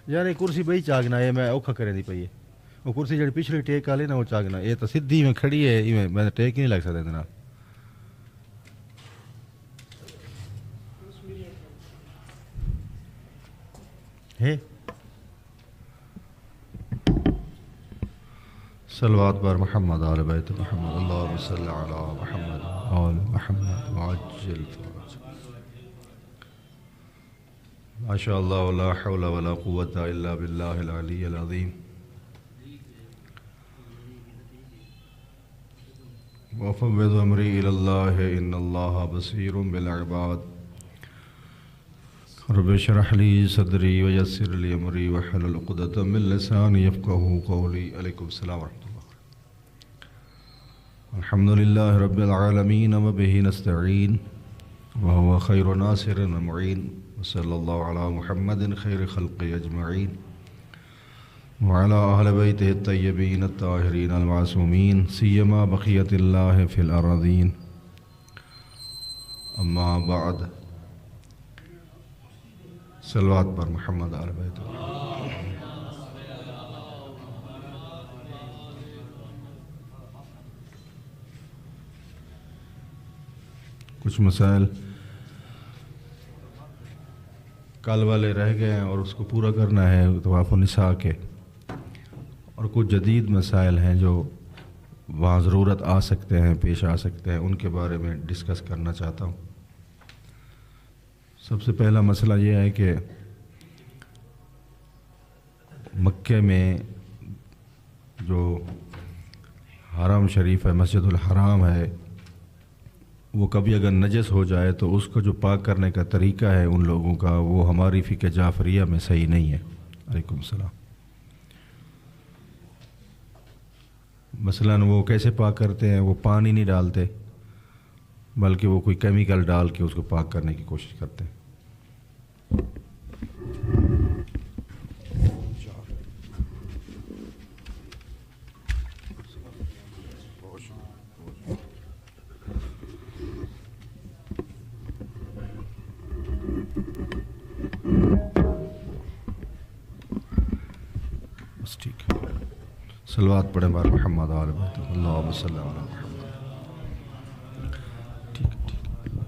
یار یہ کرسی بئی چاگنا ہے میں اوکھا کریں دی پئی ہے وہ کرسی جڑی پچھلی ٹیک والی نا وہ چاگنا یہ تو سیدھی میں کھڑی ہے میں ٹیک ہی نہیں لگ سکتا اتنا ہے صلوات بر محمد آل بیت محمد اللہم صلی علی محمد آل محمد وعجل فرج ما شاء اللہ ولا حول ولا قوة الا باللہ العلی العظیم وفوض امری الی اللہ ان اللہ بصیر بالعباد رب اشرح لی صدری ویسر لی امری واحلل عقدۃ من لسانی یفقہوا قولی علیکم السلام ورحمۃ اللہ الحمد للہ رب العالمین وبہ نستعین وهو خیر ناصر ومعین وصلی اللہ علی محمد خیر خلق اجمعین وعلى اہل بیتہ الطیبین الطاہرین المعصومین سیما بقیت اللہ فی الارضین اما بعد صلوات پر محمد آل بیت کچھ مسائل کل والے رہ گئے ہیں اور اس کو پورا کرنا ہے طواف النساء کے اور کچھ جدید مسائل ہیں جو وہاں ضرورت آ سکتے ہیں پیش آ سکتے ہیں ان کے بارے میں ڈسکس کرنا چاہتا ہوں سب سے پہلا مسئلہ یہ ہے کہ مکے میں جو حرم شریف ہے مسجد الحرام ہے وہ کبھی اگر نجس ہو جائے تو اس کو جو پاک کرنے کا طریقہ ہے ان لوگوں کا وہ ہماری فقہ جعفریہ میں صحیح نہیں ہے علیکم السلام مثلاً وہ کیسے پاک کرتے ہیں وہ پانی نہیں ڈالتے بلکہ وہ کوئی کیمیکل ڈال کے اس کو پاک کرنے کی کوشش کرتے ہیں بس ٹھیک ہے صلوات پڑھیں بار محمد آل بیت اللہم صلی علی محمد ٹھیک ہے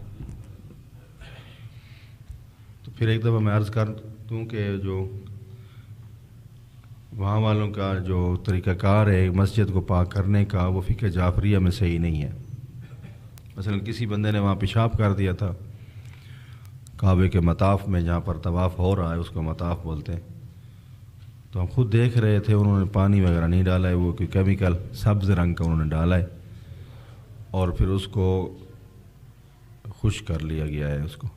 تو پھر ایک دفعہ میں عرض کر دوں کہ جو وہاں والوں کا جو طریقہ کار ہے مسجد کو پاک کرنے کا وہ فقہ جعفریہ میں صحیح نہیں ہے مثلا کسی بندے نے وہاں پیشاب کر دیا تھا کعبے کے مطاف میں جہاں پر طواف ہو رہا ہے اس کو مطاف بولتے ہیں تو ہم خود دیکھ رہے تھے انہوں نے پانی وغیرہ نہیں ڈالا ہے وہ کوئی کیمیکل سبز رنگ کا انہوں نے ڈالا ہے اور پھر اس کو خشک کر لیا گیا ہے اس کو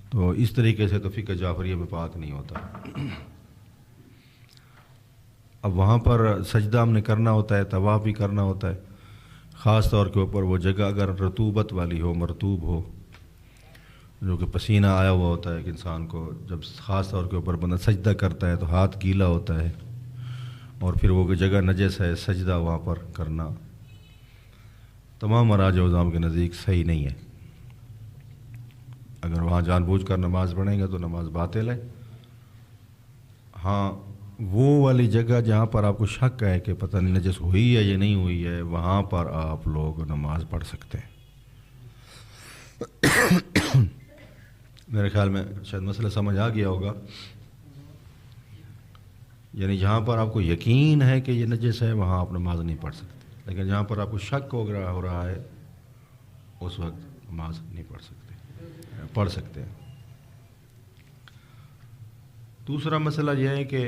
تو اس طریقے سے تو فقہ جعفریہ میں پاک نہیں ہوتا اب وہاں پر سجدہ ہم نے کرنا ہوتا ہے طواف بھی کرنا ہوتا ہے خاص طور کے اوپر وہ جگہ اگر رطوبت والی ہو مرطوب ہو جو کہ پسینہ آیا ہوا ہوتا ہے کہ انسان کو جب خاص طور کے اوپر بندہ سجدہ کرتا ہے تو ہاتھ گیلا ہوتا ہے اور پھر وہ جگہ نجس ہے سجدہ وہاں پر کرنا تمام مراجع عظام کے نزدیک صحیح نہیں ہے اگر وہاں جان بوجھ کر نماز پڑھیں گے تو نماز باطل ہے ہاں وہ والی جگہ جہاں پر آپ کو شک ہے کہ پتہ نہیں نجس ہوئی ہے یا نہیں ہوئی ہے وہاں پر آپ لوگ نماز پڑھ سکتے ہیں میرے خیال میں شاید مسئلہ سمجھ آ گیا ہوگا یعنی جہاں پر آپ کو یقین ہے کہ یہ نجس ہے وہاں آپ نماز نہیں پڑھ سکتے لیکن جہاں پر آپ کو شک ہو رہا ہے اس وقت نماز نہیں پڑھ سکتے ہیں دوسرا مسئلہ یہ ہے کہ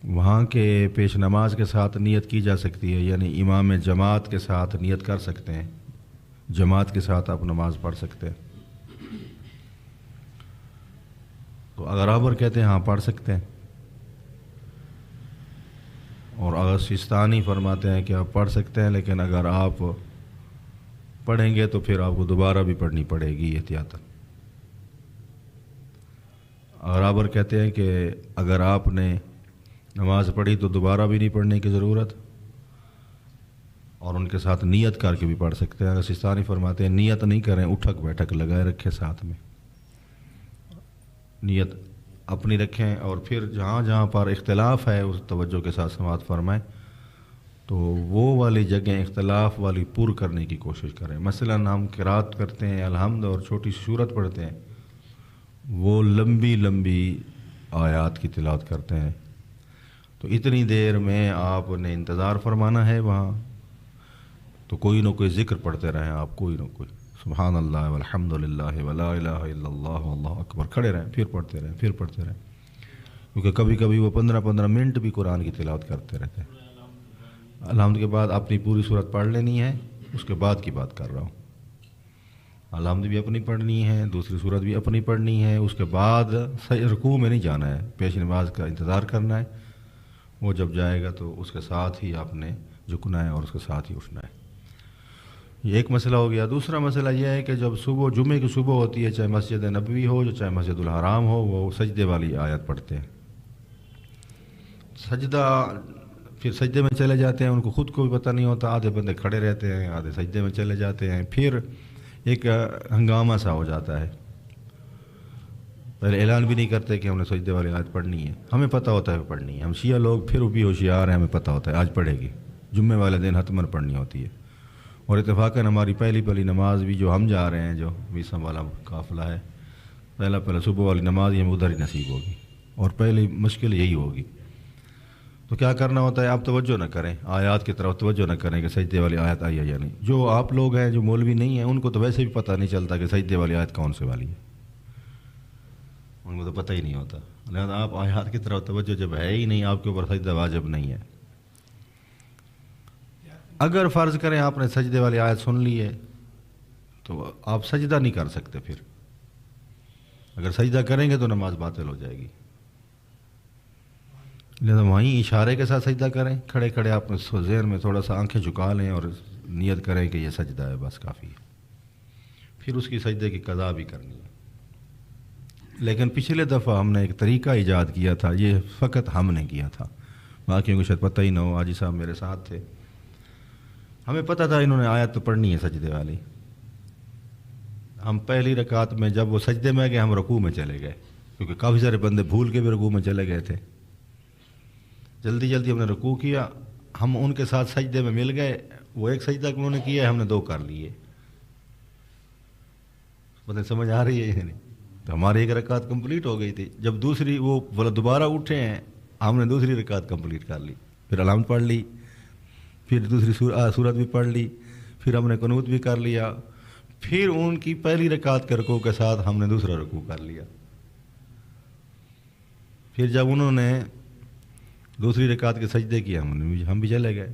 وہاں کے پیش نماز کے ساتھ نیت کی جا سکتی ہے یعنی امام جماعت کے ساتھ نیت کر سکتے ہیں جماعت کے ساتھ آپ نماز پڑھ سکتے ہیں تو اگر آپ کہتے ہیں ہاں پڑھ سکتے ہیں اور اگر سیستانی فرماتے ہیں کہ آپ پڑھ سکتے ہیں لیکن اگر آپ پڑھیں گے تو پھر آپ کو دوبارہ بھی پڑھنی پڑے گی احتیاطاً اگر آپ کہتے ہیں کہ اگر آپ نے نماز پڑھی تو دوبارہ بھی نہیں پڑھنے کی ضرورت اور ان کے ساتھ نیت کر کے بھی پڑھ سکتے ہیں اگر سیستانی فرماتے ہیں نیت نہیں کریں اٹھک بیٹھک لگائے رکھے ساتھ میں نیت اپنی رکھیں، اور پھر جہاں جہاں پر اختلاف ہے اس توجہ کے ساتھ سماعت فرمائیں، تو وہ والی جگہیں اختلاف والی پور کرنے کی کوشش کریں۔ مثلا ہم قرات کرتے ہیں الحمد اور چھوٹی سی سورت پڑھتے ہیں، وہ لمبی لمبی آیات کی تلاوت کرتے ہیں، تو اتنی دیر میں آپ نے انتظار فرمانا ہے وہاں، تو کوئی نہ کوئی ذکر پڑھتے رہیں آپ، کوئی نہ کوئی سبحان اللہ والحمد للہ ولا الہ الا اللہ واللہ اکبر، کھڑے رہیں، پھر پڑھتے رہیں، پھر پڑھتے رہیں، کیونکہ کبھی کبھی وہ 15 منٹ بھی قرآن کی تلاوت کرتے رہتے ہیں۔ الحمد کے بعد اپنی پوری صورت پڑھ لینی ہے، اس کے بعد کی بات کر رہا ہوں۔ الحمد بھی اپنی پڑھنی ہے، دوسری صورت بھی اپنی پڑھنی ہے، اس کے بعد رکوع میں نہیں جانا ہے، پیش نماز کا انتظار کرنا ہے، وہ جب جائے گا تو اس کے ساتھ ہی آپ نے جھکنا ہے اور اس کے ساتھ ہی اٹھنا ہے۔ یہ ایک مسئلہ ہو گیا۔ دوسرا مسئلہ یہ ہے کہ جب صبح جمعے کی صبح ہوتی ہے، چاہے مسجد نبوی ہو یا چاہے مسجد الحرام ہو، وہ سجدے والی آیت پڑھتے ہیں، سجدہ، پھر سجدے میں چلے جاتے ہیں، ان کو خود کو بھی پتہ نہیں ہوتا، آدھے بندے کھڑے رہتے ہیں، آدھے سجدے میں چلے جاتے ہیں، پھر ایک ہنگامہ سا ہو جاتا ہے، پہلے اعلان بھی نہیں کرتے کہ ہم نے سجدے والی آیت پڑھنی ہے، ہمیں پتہ ہوتا ہے پڑھنی ہے، ہم شیعہ لوگ پھر بھی ہوشیار ہیں، ہمیں پتہ ہوتا ہے آج پڑھے گی، جمعے والے دن حتماً پڑھنی ہوتی ہے، اور اتفاقاً ہماری پہلی نماز بھی جو ہم جا رہے ہیں، جو ویسا والا قافلہ ہے، پہلا صبح والی نماز ہی ہمیں ادھر ہی نصیب ہوگی، اور پہلی مشکل یہی ہوگی۔ تو کیا کرنا ہوتا ہے، آپ توجہ نہ کریں، آیات کی طرف توجہ نہ کریں کہ سجدے والی آیت آئی ہے یا نہیں۔ جو آپ لوگ ہیں جو مولوی نہیں ہیں، ان کو تو ویسے بھی پتہ نہیں چلتا کہ سجدے والی آیت کون سے والی ہے، ان کو تو پتہ ہی نہیں ہوتا، لہذا آپ آیات کی طرف توجہ جب ہے ہی نہیں، آپ کے اوپر سجدہ واجب نہیں ہے۔ اگر فرض کریں آپ نے سجدے والی آیت سن لی ہے تو آپ سجدہ نہیں کر سکتے، پھر اگر سجدہ کریں گے تو نماز باطل ہو جائے گی، لہذا وہیں اشارے کے ساتھ سجدہ کریں، کھڑے کھڑے آپ ذہن میں تھوڑا سا آنکھیں جھکا لیں اور نیت کریں کہ یہ سجدہ ہے، بس کافی ہے، پھر اس کی سجدے کی قضا بھی کرنی ہے۔ لیکن پچھلے دفعہ ہم نے ایک طریقہ ایجاد کیا تھا، یہ فقط ہم نے کیا تھا، باقیوں کو شاید پتہ ہی نہ ہو، حاجی صاحب میرے ساتھ تھے، ہمیں پتہ تھا انہوں نے آیت تو پڑھنی ہے سجدے والی، ہم پہلی رکعت میں جب وہ سجدے میں گئے ہم رکوع میں چلے گئے، کیونکہ کافی سارے بندے بھول کے بھی رکوع میں چلے گئے تھے، جلدی ہم نے رکوع کیا، ہم ان کے ساتھ سجدے میں مل گئے، وہ ایک سجدہ انہوں نے کیا ہے، ہم نے 2 کر لیے، پتہ سمجھ آ رہی ہے، تو ہماری ایک رکعت کمپلیٹ ہو گئی تھی۔ جب دوسری وہ بولا دوبارہ اٹھے ہیں، ہم نے دوسری رکعت کمپلیٹ کر لی، پھر الحمد پڑھ لی، پھر دوسری سورت بھی پڑھ لی، پھر ہم نے قنوت بھی کر لیا، پھر ان کی پہلی رکعت کے رکوع کے ساتھ ہم نے دوسرا رکوع کر لیا، پھر جب انہوں نے دوسری رکعت کے سجدے کیے ہم بھی چلے گئے،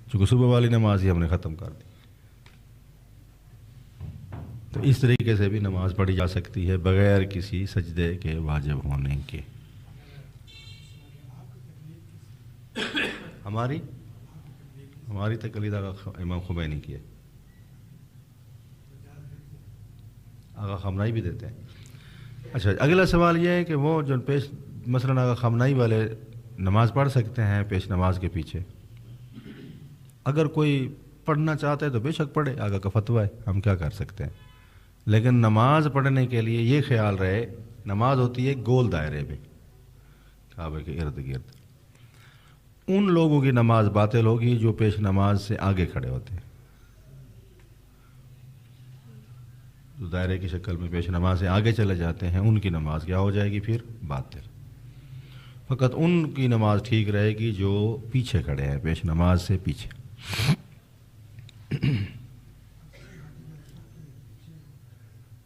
چونکہ صبح والی نماز ہی ہم نے ختم کر دی۔ تو اس طریقے سے بھی نماز پڑھی جا سکتی ہے بغیر کسی سجدے کے واجب ہونے کے۔ ہماری تقلید آقا امام خمینی کی ہے، آقا خامنائی بھی دیتے ہیں۔ اچھا، اگلا سوال یہ ہے کہ وہ جو مثلاً آقا خامنائی والے نماز پڑھ سکتے ہیں پیش نماز کے پیچھے، اگر کوئی پڑھنا چاہتا ہے تو بے شک پڑھے، آقا کا فتویٰ ہے، ہم کیا کر سکتے ہیں، لیکن نماز پڑھنے کے لیے یہ خیال رہے، نماز ہوتی ہے گول دائرے میں کعبے کے ارد گرد، ان لوگوں کی نماز باطل ہوگی جو پیش نماز سے آگے کھڑے ہوتے ہیں، جو دائرے کی شکل میں پیش نماز سے آگے چلے جاتے ہیں، ان کی نماز کیا ہو جائے گی، پھر باطل۔ فقط ان کی نماز ٹھیک رہے گی جو پیچھے کھڑے ہیں، پیش نماز سے پیچھے۔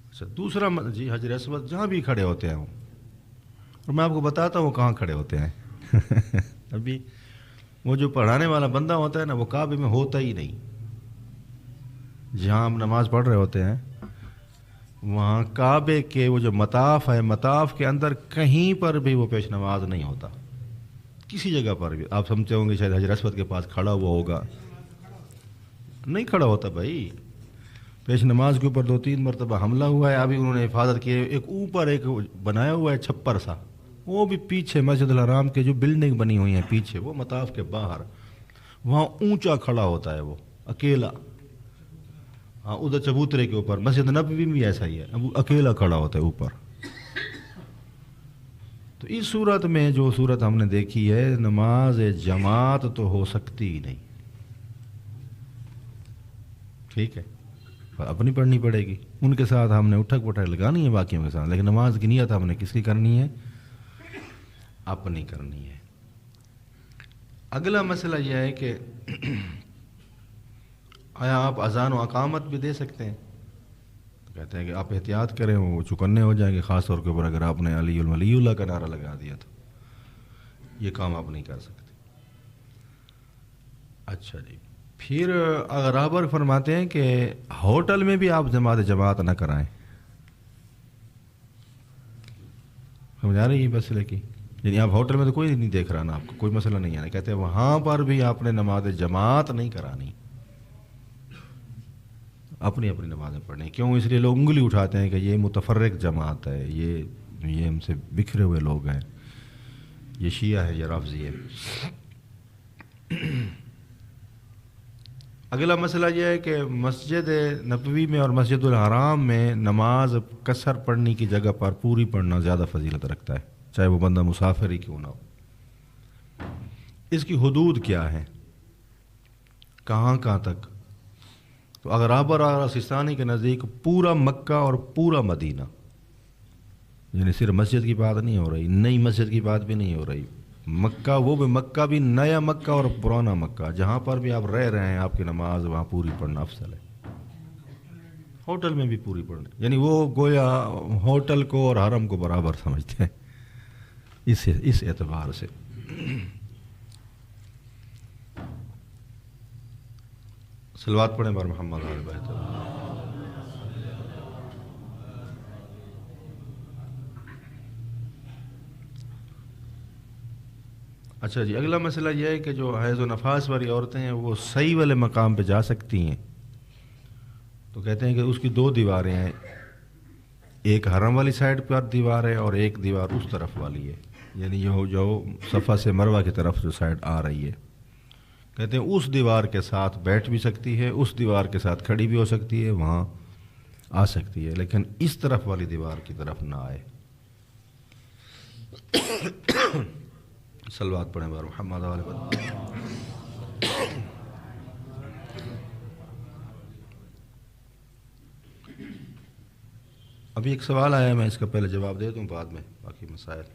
اچھا، دوسرا جی حجر اسود جہاں بھی کھڑے ہوتے ہیں، اور میں آپ کو بتاتا ہوں کہاں کھڑے ہوتے ہیں۔ ابھی وہ جو پڑھانے والا بندہ ہوتا ہے نا، وہ کعبے میں ہوتا ہی نہیں، جہاں ہم نماز پڑھ رہے ہوتے ہیں وہاں کعبے کے وہ جو مطاف ہے، مطاف کے اندر کہیں پر بھی وہ پیش نماز نہیں ہوتا، کسی جگہ پر بھی۔ آپ سمجھتے ہوں گے شاید حجر اسود کے پاس کھڑا ہوا ہوگا، نہیں کھڑا ہوتا بھائی، پیش نماز کے اوپر 2-3 مرتبہ حملہ ہوا ہے، ابھی انہوں نے حفاظت کی ہے، ایک اوپر ایک بنایا ہوا ہے چھپر سا، وہ بھی پیچھے مسجد الحرام کے جو بلڈنگ بنی ہوئی ہیں پیچھے، وہ مطاف کے باہر، وہاں اونچا کھڑا ہوتا ہے وہ اکیلا، ہاں ادھر چبوترے کے اوپر، مسجد نبوی میں بھی ایسا ہی ہے، اب اکیلا کھڑا ہوتا ہے اوپر، تو اس صورت میں جو صورت ہم نے دیکھی ہے، نماز جماعت تو ہو سکتی ہی نہیں، ٹھیک ہے، اپنی پڑھنی پڑے گی، ان کے ساتھ ہم نے اٹھک پٹھک لگانی ہے باقیوں کے ساتھ، لیکن نماز کی نیت ہم نے کس کی کرنی ہے؟ اپنی کرنی ہے۔ اگلا مسئلہ یہ ہے کہ آیا آپ اذان و اقامت بھی دے سکتے ہیں؟ کہتے ہیں کہ آپ احتیاط کریں، وہ چکنے ہو جائیں گے، خاص طور کے اوپر اگر آپ نے علی الولی اللہ کا نعرہ لگا دیا تو یہ کام آپ نہیں کر سکتے۔ اچھا جی، پھر اگر آپ فرماتے ہیں کہ ہوٹل میں بھی آپ جماعت نہ کرائیں، سمجھ آ رہی ہے مسئلے کی؟ یعنی آپ ہوٹل میں تو کوئی نہیں دیکھ رہا نا، آپ کو کوئی مسئلہ نہیں آنا، کہتے ہیں وہاں پر بھی آپ نے نماز جماعت نہیں کرانی، اپنی اپنی نمازیں پڑھنی۔ کیوں؟ اس لیے لوگ انگلی اٹھاتے ہیں کہ یہ متفرق جماعت ہے، یہ ہم سے بکھرے ہوئے لوگ ہیں، یہ شیعہ ہے، یہ رافضی ہے۔ اگلا مسئلہ یہ ہے کہ مسجد نبوی میں اور مسجد الحرام میں نماز قصر پڑھنے کی جگہ پر پوری پڑھنا زیادہ فضیلت رکھتا ہے، چاہے وہ بندہ مسافر ہی کیوں نہ ہو۔ اس کی حدود کیا ہے؟ کہاں تک؟ تو اگر آبر اور سستانی کے نزدیک پورا مکہ اور پورا مدینہ، یعنی صرف مسجد کی بات نہیں ہو رہی، نئی مسجد کی بات بھی نہیں ہو رہی، مکہ، وہ بھی مکہ بھی نیا مکہ اور پرانا مکہ، جہاں پر بھی آپ رہ رہے ہیں آپ کی نماز وہاں پوری پڑھنا افضل ہے۔ ہوٹل میں بھی پوری پڑھنا، یعنی وہ گویا ہوٹل کو اور حرم کو برابر سمجھتے ہیں اس اعتبار سے۔ صلوات پڑھیں بار محمد آل بیت۔ اچھا جی، اگلا مسئلہ یہ ہے کہ جو حیض و نفاس والی عورتیں ہیں وہ صحیح والے مقام پہ جا سکتی ہیں؟ تو کہتے ہیں کہ اس کی دو دیواریں ہیں، ایک حرم والی سائڈ پر دیوار ہے اور ایک دیوار اس طرف والی ہے، یعنی جو صفا سے مروہ کی طرف جو سائڈ آ رہی ہے، کہتے ہیں اس دیوار کے ساتھ بیٹھ بھی سکتی ہے، اس دیوار کے ساتھ کھڑی بھی ہو سکتی ہے، وہاں آ سکتی ہے، لیکن اس طرف والی دیوار کی طرف نہ آئے۔ صلوات پڑھیں بار محمد آل بیت۔ ابھی ایک سوال آیا ہے، میں اس کا پہلے جواب دے دوں، بعد میں باقی مسائل۔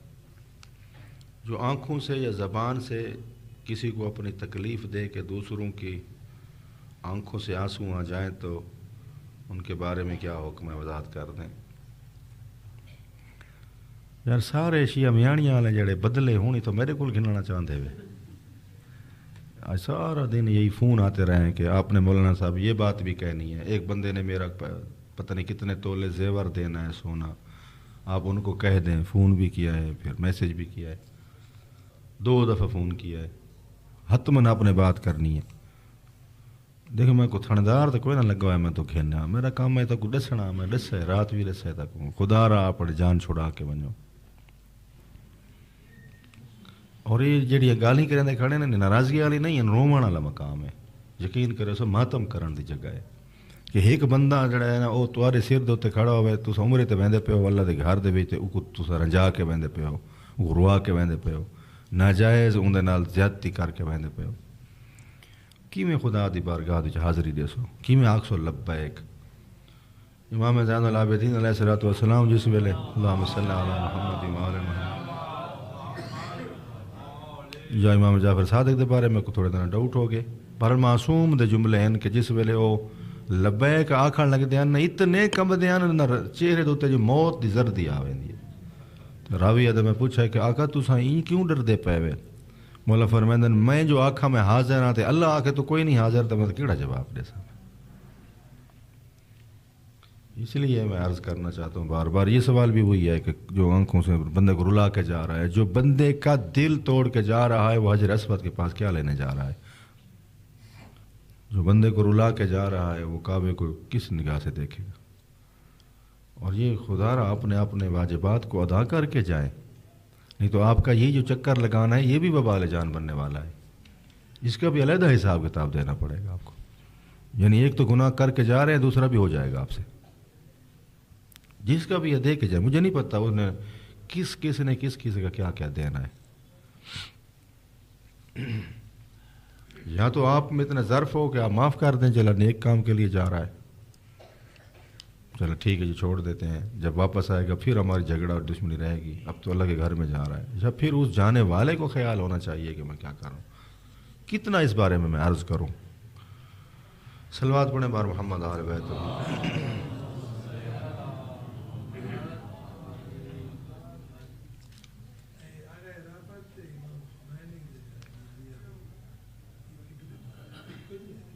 جو آنکھوں سے یا زبان سے کسی کو اپنی تکلیف دے کہ دوسروں کی آنکھوں سے آنسو آ جائیں تو ان کے بارے میں کیا حکم ہے، وضاحت کر دیں۔ یار سارے شیعہ میاڑیاں والے جڑے بدلے ہونی تو میرے کو گھننا چاہتے ہوئے، آج سارا دن یہی فون آتے رہے ہیں کہ آپ نے مولانا صاحب یہ بات بھی کہنی ہے، ایک بندے نے میرا پتہ نہیں کتنے تولے زیور دینا ہے سونا، آپ ان کو کہہ دیں، فون بھی کیا ہے، پھر میسج بھی کیا ہے، 2 دفعہ فون کیا ہے، حتماً آپ نے بات کرنی ہے۔ دیکھو میں کو تھندار تو کوئی نہ لگا ہے، میں تو کھیلنا، میرا کام ہے تو کو ڈسنا، میں ڈسے رات بھی ڈسے تک خدا را اپنی جان چھڑا کے ونجو۔ اور یہ جڑی گالی کرنے کھڑے نے ناراضگی والی نہیں ہے، رومن والا مقام ہے، یقین کرو سو ماتم کرن دی جگہ ہے کہ ایک بندہ جڑا ہے نا وہ تمہارے سر دے تے کھڑا ہوئے، تس عمرے تے ویندے پے ہو، اللہ دے گھر دے وچ او تس رنجا کے ویندے پے ہو، او روا کے ویندے پے ہو، ناجائز اون دے نال زیادتی کر کے ویندے پے ہو، کیویں خدا دی بارگاہ وچ حاضری دیسو، کیویں آکھسو لبیک۔ امام زین العابدین علیہ الصلوۃ والسلام جس ویلے اللہم صلی علی محمد و آل محمد، یا امام جعفر صادق دے بارے میں کو تھوڑے دن ڈاؤٹ ہو گئے، پر معصوم دے جملے ہیں کہ جس ویلے وہ لبیک آکھن لگدے ہیں اتنے کمبدے ہیں نہ چہرے دے تے جو موت دی زردی آ ویندی ہے۔ راوی ادب میں پوچھا کہ آقا تساں این کیوں ڈردے پے وے؟ مولا فرمائندے میں جو آکھا میں حاضر ہاں تے اللہ آکھے تو کوئی نہیں حاضر، تو میں کیڑا جواب دے سکتا؟ اس لیے میں عرض کرنا چاہتا ہوں بار بار، یہ سوال بھی وہی ہے کہ جو آنکھوں سے بندے کو رلا کے جا رہا ہے، جو بندے کا دل توڑ کے جا رہا ہے، وہ حجر اسود کے پاس کیا لینے جا رہا ہے؟ جو بندے کو رلا کے جا رہا ہے وہ کعبے کو کس نگاہ سے دیکھے گا؟ اور یہ خدا را اپنے واجبات کو ادا کر کے جائیں، نہیں تو آپ کا یہ جو چکر لگانا ہے یہ بھی وبال جان بننے والا ہے، اس کا بھی علیحدہ حساب کتاب دینا پڑے گا آپ کو۔ یعنی ایک تو گناہ کر کے جا رہے ہیں، دوسرا بھی ہو جائے گا آپ سے، جس کا بھی یہ دیکھ جائے۔ مجھے نہیں پتہ انہیں کس نے کس کا کیا کیا دینا ہے. یا تو آپ میں اتنا ظرف ہو کہ آپ معاف کر دیں، چلا نیک کام کے لیے جا رہا ہے، چلو ٹھیک ہے جی چھوڑ دیتے ہیں، جب واپس آئے گا پھر ہماری جھگڑا اور دشمنی رہے گی، اب تو اللہ کے گھر میں جا رہا ہے. یا پھر اس جانے والے کو خیال ہونا چاہیے کہ میں کیا کروں. کتنا اس بارے میں عرض کروں. صلوات پڑھیں بار محمد آل بیت.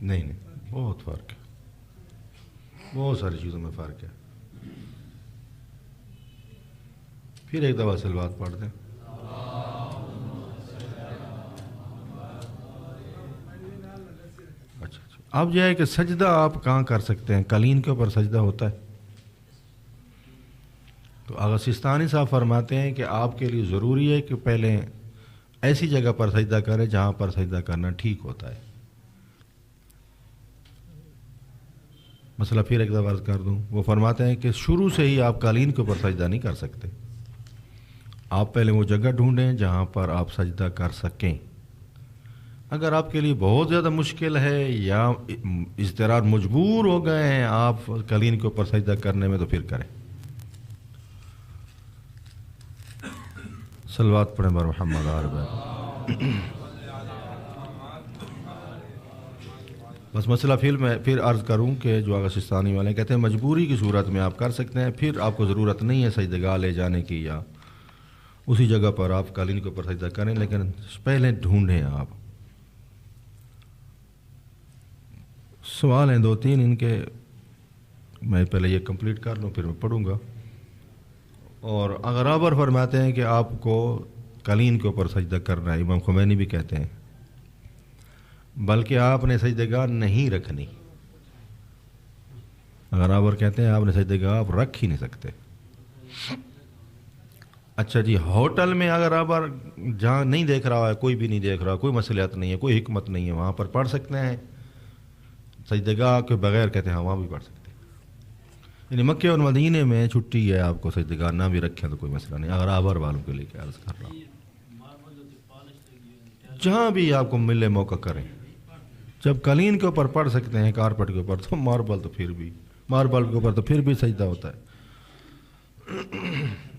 نہیں بہت فرق ہے، بہت ساری چیزوں میں فرق ہے. پھر ایک دفعہ صلوات پڑھ دیں. اچھا اب یہ ہے کہ سجدہ آپ کہاں کر سکتے ہیں؟ قالین کے اوپر سجدہ ہوتا ہے. تو آغا سستانی صاحب فرماتے ہیں کہ آپ کے لیے ضروری ہے کہ پہلے ایسی جگہ پر سجدہ کریں جہاں پر سجدہ کرنا ٹھیک ہوتا ہے. مسئلہ پھر ایک دفعہ عرض کر دوں. وہ فرماتے ہیں کہ شروع سے ہی آپ قالین کے اوپر سجدہ نہیں کر سکتے. آپ پہلے وہ جگہ ڈھونڈیں جہاں پر آپ سجدہ کر سکیں. اگر آپ کے لیے بہت زیادہ مشکل ہے یا اضطرار مجبور ہو گئے ہیں آپ قالین کے اوپر سجدہ کرنے میں، تو پھر کریں. صلوات پڑھیں بر محمد آل بیت. بس مسئلہ پھر عرض کروں کہ جو آغا سستانی والے کہتے ہیں مجبوری کی صورت میں آپ کر سکتے ہیں، پھر آپ کو ضرورت نہیں ہے سجدگاہ لے جانے کی یا اسی جگہ پر آپ قالین کے اوپر سجدہ کریں، لیکن پہلے ڈھونڈیں. آپ سوال ہیں 2-3 ان کے، میں پہلے یہ کمپلیٹ کر لوں پھر میں پڑھوں گا. اور اغرابر فرماتے ہیں کہ آپ کو قالین کے اوپر سجدہ کرنا ہے. امام خمینی بھی کہتے ہیں بلکہ آپ نے سجدگاہ نہیں رکھنی. اغرابر کہتے ہیں آپ نے سجدگاہ آپ رکھ ہی نہیں سکتے. اچھا جی، ہوٹل میں اگر آپ جہاں نہیں دیکھ رہا ہے، کوئی بھی نہیں دیکھ رہا، کوئی مصلحت نہیں ہے، کوئی حکمت نہیں ہے، وہاں پر پڑھ سکتے ہیں سجدگاہ کے بغیر. کہتے ہیں ہاں وہاں بھی پڑھ سکتے ہیں. یعنی مکہ اور مدینے میں چھٹی ہے آپ کو، سجدگاہ نہ بھی رکھیں تو کوئی مسئلہ نہیں. اگر آبر والوں کے لیے کیا عرض کر رہا ہوں، جہاں بھی آپ کو ملے موقع کریں. جب قالین کے اوپر پڑھ سکتے ہیں، کارپٹ کے اوپر، تو ماربل کے اوپر تو پھر بھی سجدہ ہوتا ہے.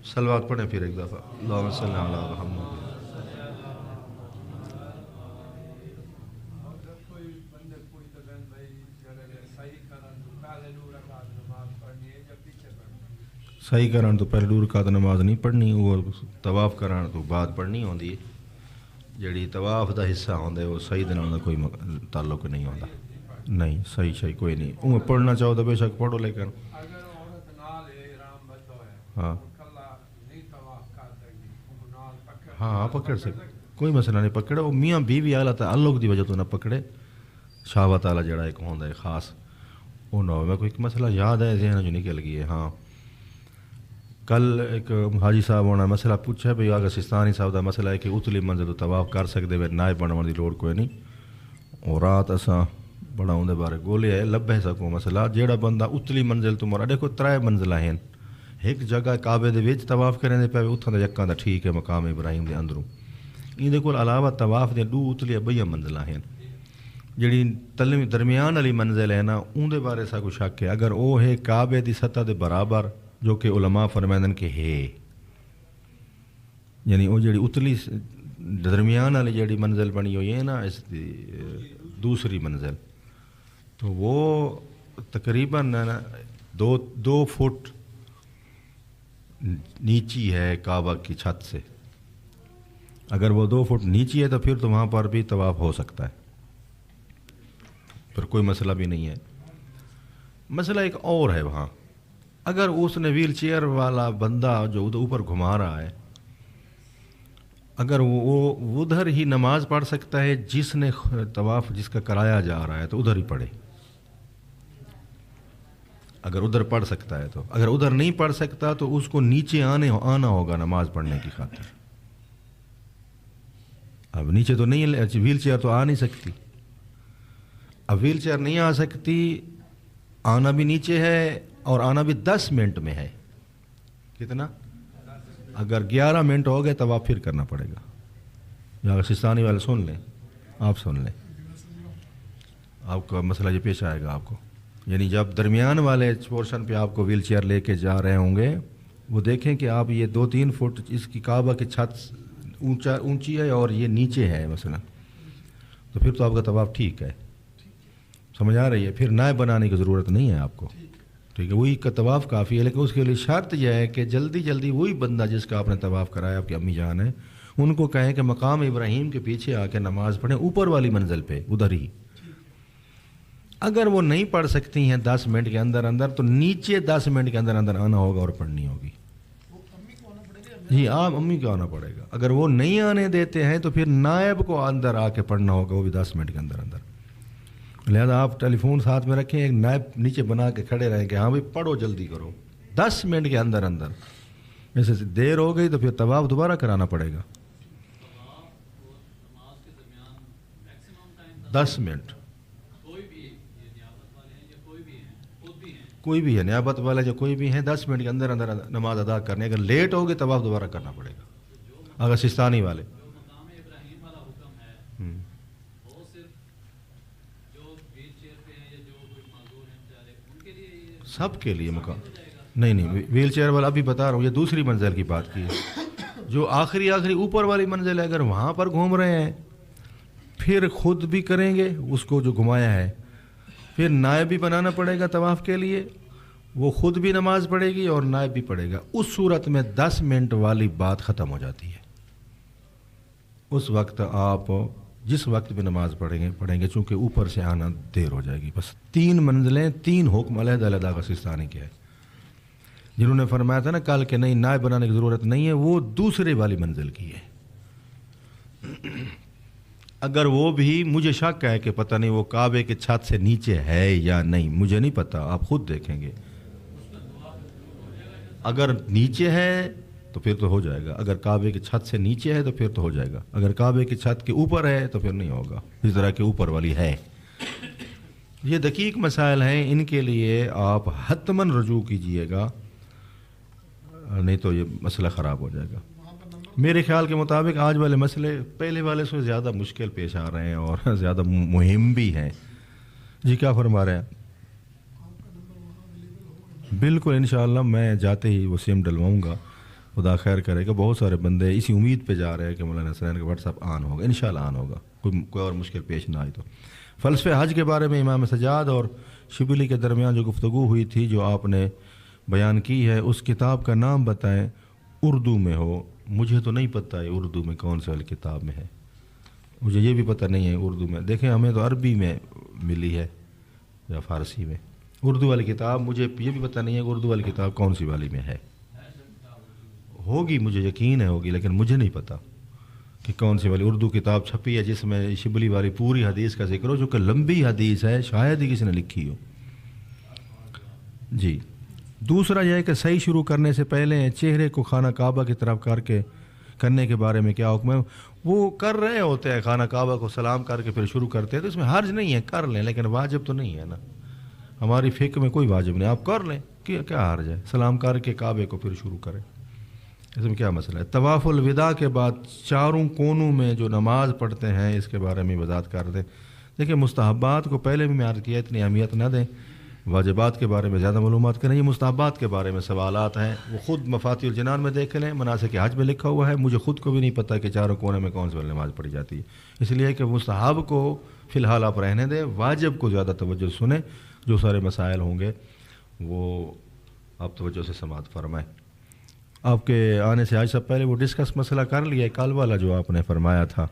صلوات پڑھیں پھر ایک دفعہ. اللہم صلی علی محمد. صحیح کران تو پہلے 2 رکعت نماز نہیں پڑھنی، وہ طواف کران تو بعد پڑھنی ہوندی ہے. جڑی طواف دا حصہ ہوندا ہے وہ صحیح دے نال کوئی تعلق نہیں ہوندا. نہیں صحیح کوئی نہیں. وہ پڑھنا چاہو تو بے شک پڑھو، لیکن ہاں پکڑ سکتے، کوئی مسئلہ نہیں. پکڑے وہ میاں بیوی اعلیٰ تعلق دی وجہ تو نہ پکڑے، شہوت تعالیٰ جڑا ایک ہوندا ہے خاص وہ نہ ہو. میں کوئی مسئلہ یاد ہے ذہن جو نکل گئی ہے. ہاں کل ایک حاجی صاحب ہونا مسئلہ پوچھا بھئی آغا سستانی صاحب دا مسئلہ ہے کہ اتلی منزل تو طواف کر سکتے ہوئے نائب بننے دی لوڑ کوئی نہیں. اور رات اساں بڑا اندے بارے گولے ہے لبے سکو مسئلہ. جیڑا بندہ اتلی منزل تو مرا دیکھو 3 منزلیں ہیں، ایک جگہ کعبے دے وچ طواف کرنے دے پے اتھاں دا یکاں دا ٹھیک ہے مقام ابراہیم دے اندروں. ان دے کول علاوہ طواف دے 2 اتلی 2 منزلیں ہیں. جڑی درمیان والی منزل ہے نا اون دے بارے سا کوئی شک ہے. اگر وہ ہے کعبے دی سطح دے برابر، جو کہ علماء فرمائندن کہ ہے، یعنی وہ جڑی اتلی درمیان والی جڑی منزل بنی ہوئی ہے نا اس دی دوسری منزل، تو وہ تقریباً 2 فٹ نیچی ہے کعبہ کی چھت سے. اگر وہ 2 فٹ نیچی ہے تو پھر تو وہاں پر بھی طواف ہو سکتا ہے، پھر کوئی مسئلہ بھی نہیں ہے. مسئلہ ایک اور ہے وہاں، اگر اس نے ویل چیئر والا بندہ جو اوپر گھما رہا ہے، اگر وہ ادھر ہی نماز پڑھ سکتا ہے، جس نے طواف جس کا کرایا جا رہا ہے تو ادھر ہی پڑھے. اگر ادھر پڑھ سکتا ہے تو. اگر ادھر نہیں پڑھ سکتا تو اس کو نیچے آنا ہوگا نماز پڑھنے کی خاطر. اب نیچے تو نہیں، ویل چیئر تو آ نہیں سکتی. اب ویل چیئر نہیں آ سکتی، آنا بھی نیچے ہے اور آنا بھی 10 منٹ میں ہے. کتنا اگر 11 منٹ ہو گئے تب آپ پھر کرنا پڑے گا. یا سستانی والے سن لیں، آپ سن لیں، آپ کا مسئلہ یہ پیش آئے گا آپ کو. یعنی جب درمیان والے پورشن پہ آپ کو ویل چیئر لے کے جا رہے ہوں گے، وہ دیکھیں کہ آپ یہ 2-3 فٹ اس کی کعبہ کی چھت اونچی ہے اور یہ نیچے ہے مثلا، تو پھر تو آپ کا طواف ٹھیک ہے. سمجھ آ رہی ہے؟ پھر نائب بنانے کی ضرورت نہیں ہے آپ کو. ٹھیک ہے، وہی کا طواف کافی ہے. لیکن اس کے لیے شرط یہ ہے کہ جلدی جلدی وہی بندہ جس کا آپ نے طواف کرایا، آپ کی امی جان ہے، ان کو کہیں کہ مقام ابراہیم کے پیچھے آ کے نماز پڑھیں اوپر والی منزل پہ، ادھر ہی. اگر وہ نہیں پڑھ سکتی ہیں 10 منٹ کے اندر اندر، تو نیچے 10 منٹ کے اندر اندر آنا ہوگا اور پڑھنی ہوگی. جی آپ امی کو آنا پڑے گا. اگر وہ نہیں آنے دیتے ہیں تو پھر نائب کو اندر آ کے پڑھنا ہوگا، وہ بھی 10 منٹ کے اندر اندر. لہذا آپ ٹیلی فون ساتھ میں رکھیں، ایک نائب نیچے بنا کے کھڑے رہیں کہ ہاں بھائی پڑھو جلدی کرو 10 منٹ کے اندر اندر. جیسے دیر ہو گئی تو پھر طواف دوبارہ کرانا پڑے گا. 10 منٹ کوئی بھی ہے، نیابت والے جو کوئی بھی ہیں، 10 منٹ کے اندر اندر نماز ادا کرنے. اگر لیٹ ہوگی طواف دوبارہ کرنا پڑے گا. اگر سستانی والے سب کے لیے مقام نہیں، ویل چیئر والا ابھی بتا رہا ہوں، یہ دوسری منزل کی بات کی ہے. جو آخری اوپر والی منزل ہے، اگر وہاں پر گھوم رہے ہیں پھر خود بھی کریں گے اس کو جو گھمایا ہے، پھر نائب بھی بنانا پڑے گا طواف کے لیے، وہ خود بھی نماز پڑھے گی اور نائب بھی پڑھے گا. اس صورت میں 10 منٹ والی بات ختم ہو جاتی ہے. اس وقت آپ جس وقت بھی نماز پڑھیں گے چونکہ اوپر سے آنا دیر ہو جائے گی. بس 3 منزلیں، 3 حکم علیحدہ علیحدہ کا سستانی کے ہے. جنہوں نے فرمایا تھا نا کل کہ نہیں نائب بنانے کی ضرورت نہیں ہے، وہ دوسرے والی منزل کی ہے. اگر وہ بھی مجھے شک ہے کہ پتہ نہیں وہ کعبے کے چھت سے نیچے ہے یا نہیں، مجھے نہیں پتہ، آپ خود دیکھیں گے. اگر نیچے ہے تو پھر تو ہو جائے گا، اگر کعبے کی چھت سے نیچے ہے تو پھر تو ہو جائے گا، اگر کعبے کی چھت کے اوپر ہے تو پھر نہیں ہوگا. اس طرح کے اوپر والی ہے. یہ دقیق مسائل ہیں، ان کے لیے آپ حتماً رجوع کیجئے گا، نہیں تو یہ مسئلہ خراب ہو جائے گا. میرے خیال کے مطابق آج والے مسئلے پہلے والے سے زیادہ مشکل پیش آ رہے ہیں اور زیادہ مہم بھی ہیں. جی کیا فرما رہے ہیں؟ بالکل انشاءاللہ میں جاتے ہی وہ سیم ڈلواؤں گا، خدا خیر کرے گا. بہت سارے بندے اسی امید پہ جا رہے ہیں کہ مولانا حسنین کا واٹس ایپ آن ہوگا، انشاءاللہ آن ہوگا، کوئی اور مشکل پیش نہ آئی تو. فلسفہ حج کے بارے میں امام سجاد اور شبلی کے درمیان جو گفتگو ہوئی تھی، جو آپ نے بیان کی ہے، اس کتاب کا نام بتائیں، اردو میں ہو. مجھے تو نہیں پتہ ہے اردو میں کون سے والی کتاب میں ہے، مجھے یہ بھی پتہ نہیں ہے اردو میں. دیکھیں ہمیں تو عربی میں ملی ہے یا فارسی میں. اردو والی کتاب مجھے یہ بھی پتہ نہیں ہے کہ اردو والی کتاب کون سی والی میں ہے. ہوگی، مجھے یقین ہے ہوگی، لیکن مجھے نہیں پتہ کہ کون سی والی اردو کتاب چھپی ہے جس میں شبلی والی پوری حدیث کا ذکر ہو، جو کہ لمبی حدیث ہے، شاید ہی کسی نے لکھی ہو. جی دوسرا یہ ہے کہ صحیح شروع کرنے سے پہلے چہرے کو خانہ کعبہ کی طرف کرنے کے بارے میں کیا حکم ہے؟ وہ کر رہے ہوتے ہیں خانہ کعبہ کو سلام کر کے پھر شروع کرتے ہیں، تو اس میں حرج نہیں ہے، کر لیں، لیکن واجب تو نہیں ہے نا. ہماری فقہ میں کوئی واجب نہیں، آپ کر لیں، کیا حرج ہے؟ سلام کر کے کعبے کو پھر شروع کریں، اس میں کیا مسئلہ ہے؟ طواف الوداع کے بعد چاروں کونوں میں جو نماز پڑھتے ہیں اس کے بارے میں وضاحت کر دیں. دیکھیں مستحبات کو پہلے بھی میں عرض کیا، اتنی اہمیت نہ دیں، واجبات کے بارے میں زیادہ معلومات کریں. یہ مستحبات کے بارے میں سوالات ہیں، وہ خود مفاتیح الجنان میں دیکھ لیں، مناسک حج میں لکھا ہوا ہے. مجھے خود کو بھی نہیں پتہ کہ چاروں کونے میں کون سی والی نماز پڑھی جاتی ہے، اس لیے کہ مستحب کو فی الحال آپ رہنے دیں، واجب کو زیادہ توجہ سنیں. جو سارے مسائل ہوں گے وہ آپ توجہ سے سماعت فرمائیں. آپ کے آنے سے آج سب پہلے وہ ڈسکس مسئلہ کر لیا، کل والا جو آپ نے فرمایا تھا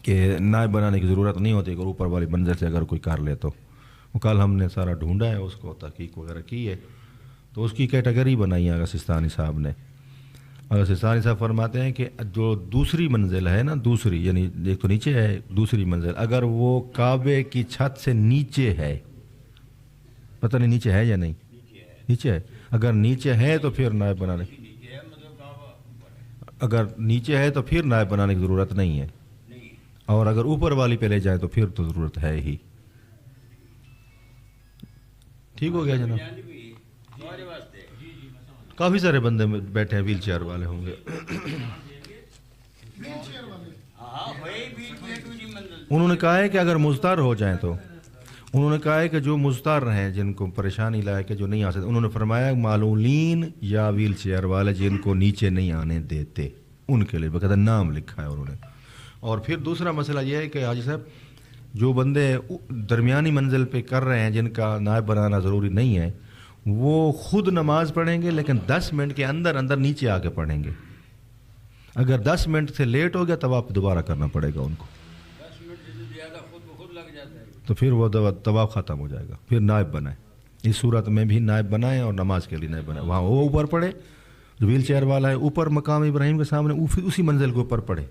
کہ نائب بنانے کی ضرورت نہیں ہوتی، اگر اوپر والی منزل سے اگر کوئی کر لے تو. وہ کل ہم نے سارا ڈھونڈا ہے، اس کو تحقیق وغیرہ کی ہے، تو اس کی کیٹیگری بنائی ہے اگر سستانی صاحب نے. اگر سستانی صاحب فرماتے ہیں کہ جو دوسری منزل ہے نا، دوسری یعنی ایک تو نیچے ہے، دوسری منزل اگر وہ کعبے کی چھت سے نیچے ہے، پتہ نہیں نیچے ہے یا نہیں، نیچے ہے، اگر نیچے ہے تو پھر نائب بنانے، اگر نیچے ہے تو پھر نائب بنانے کی ضرورت نہیں ہے، اور اگر اوپر والی پہ لے جائیں تو پھر تو ضرورت ہے ہی. ٹھیک ہو گیا جناب؟ کافی سارے بندے بیٹھے ہیں ویل چیئر والے ہوں گے. انہوں نے کہا ہے کہ اگر مضطر ہو جائیں تو انہوں نے کہا ہے کہ جو مضطر ہیں جن کو پریشانی لائے کہ جو نہیں آ سکتے، انہوں نے فرمایا معلولین یا ویل چیئر والے جن کو نیچے نہیں آنے دیتے ان کے لیے باقاعدہ نام لکھا ہے انہوں نے. اور پھر دوسرا مسئلہ یہ ہے کہ حاجی صاحب جو بندے درمیانی منزل پہ کر رہے ہیں جن کا نائب بنانا ضروری نہیں ہے وہ خود نماز پڑھیں گے لیکن 10 منٹ کے اندر اندر نیچے آ کے پڑھیں گے. اگر 10 منٹ سے لیٹ ہو گیا تب آپ دوبارہ کرنا پڑے گا ان کو، تو پھر وہ طواف ختم ہو جائے گا. پھر نائب بنائیں، اس صورت میں بھی نائب بنائیں اور نماز کے لیے نائب بنائیں. وہاں وہ اوپر پڑھے جو ویل چیئر والا ہے اوپر مقام ابراہیم کے سامنے اسی منزل کے اوپر پڑھے،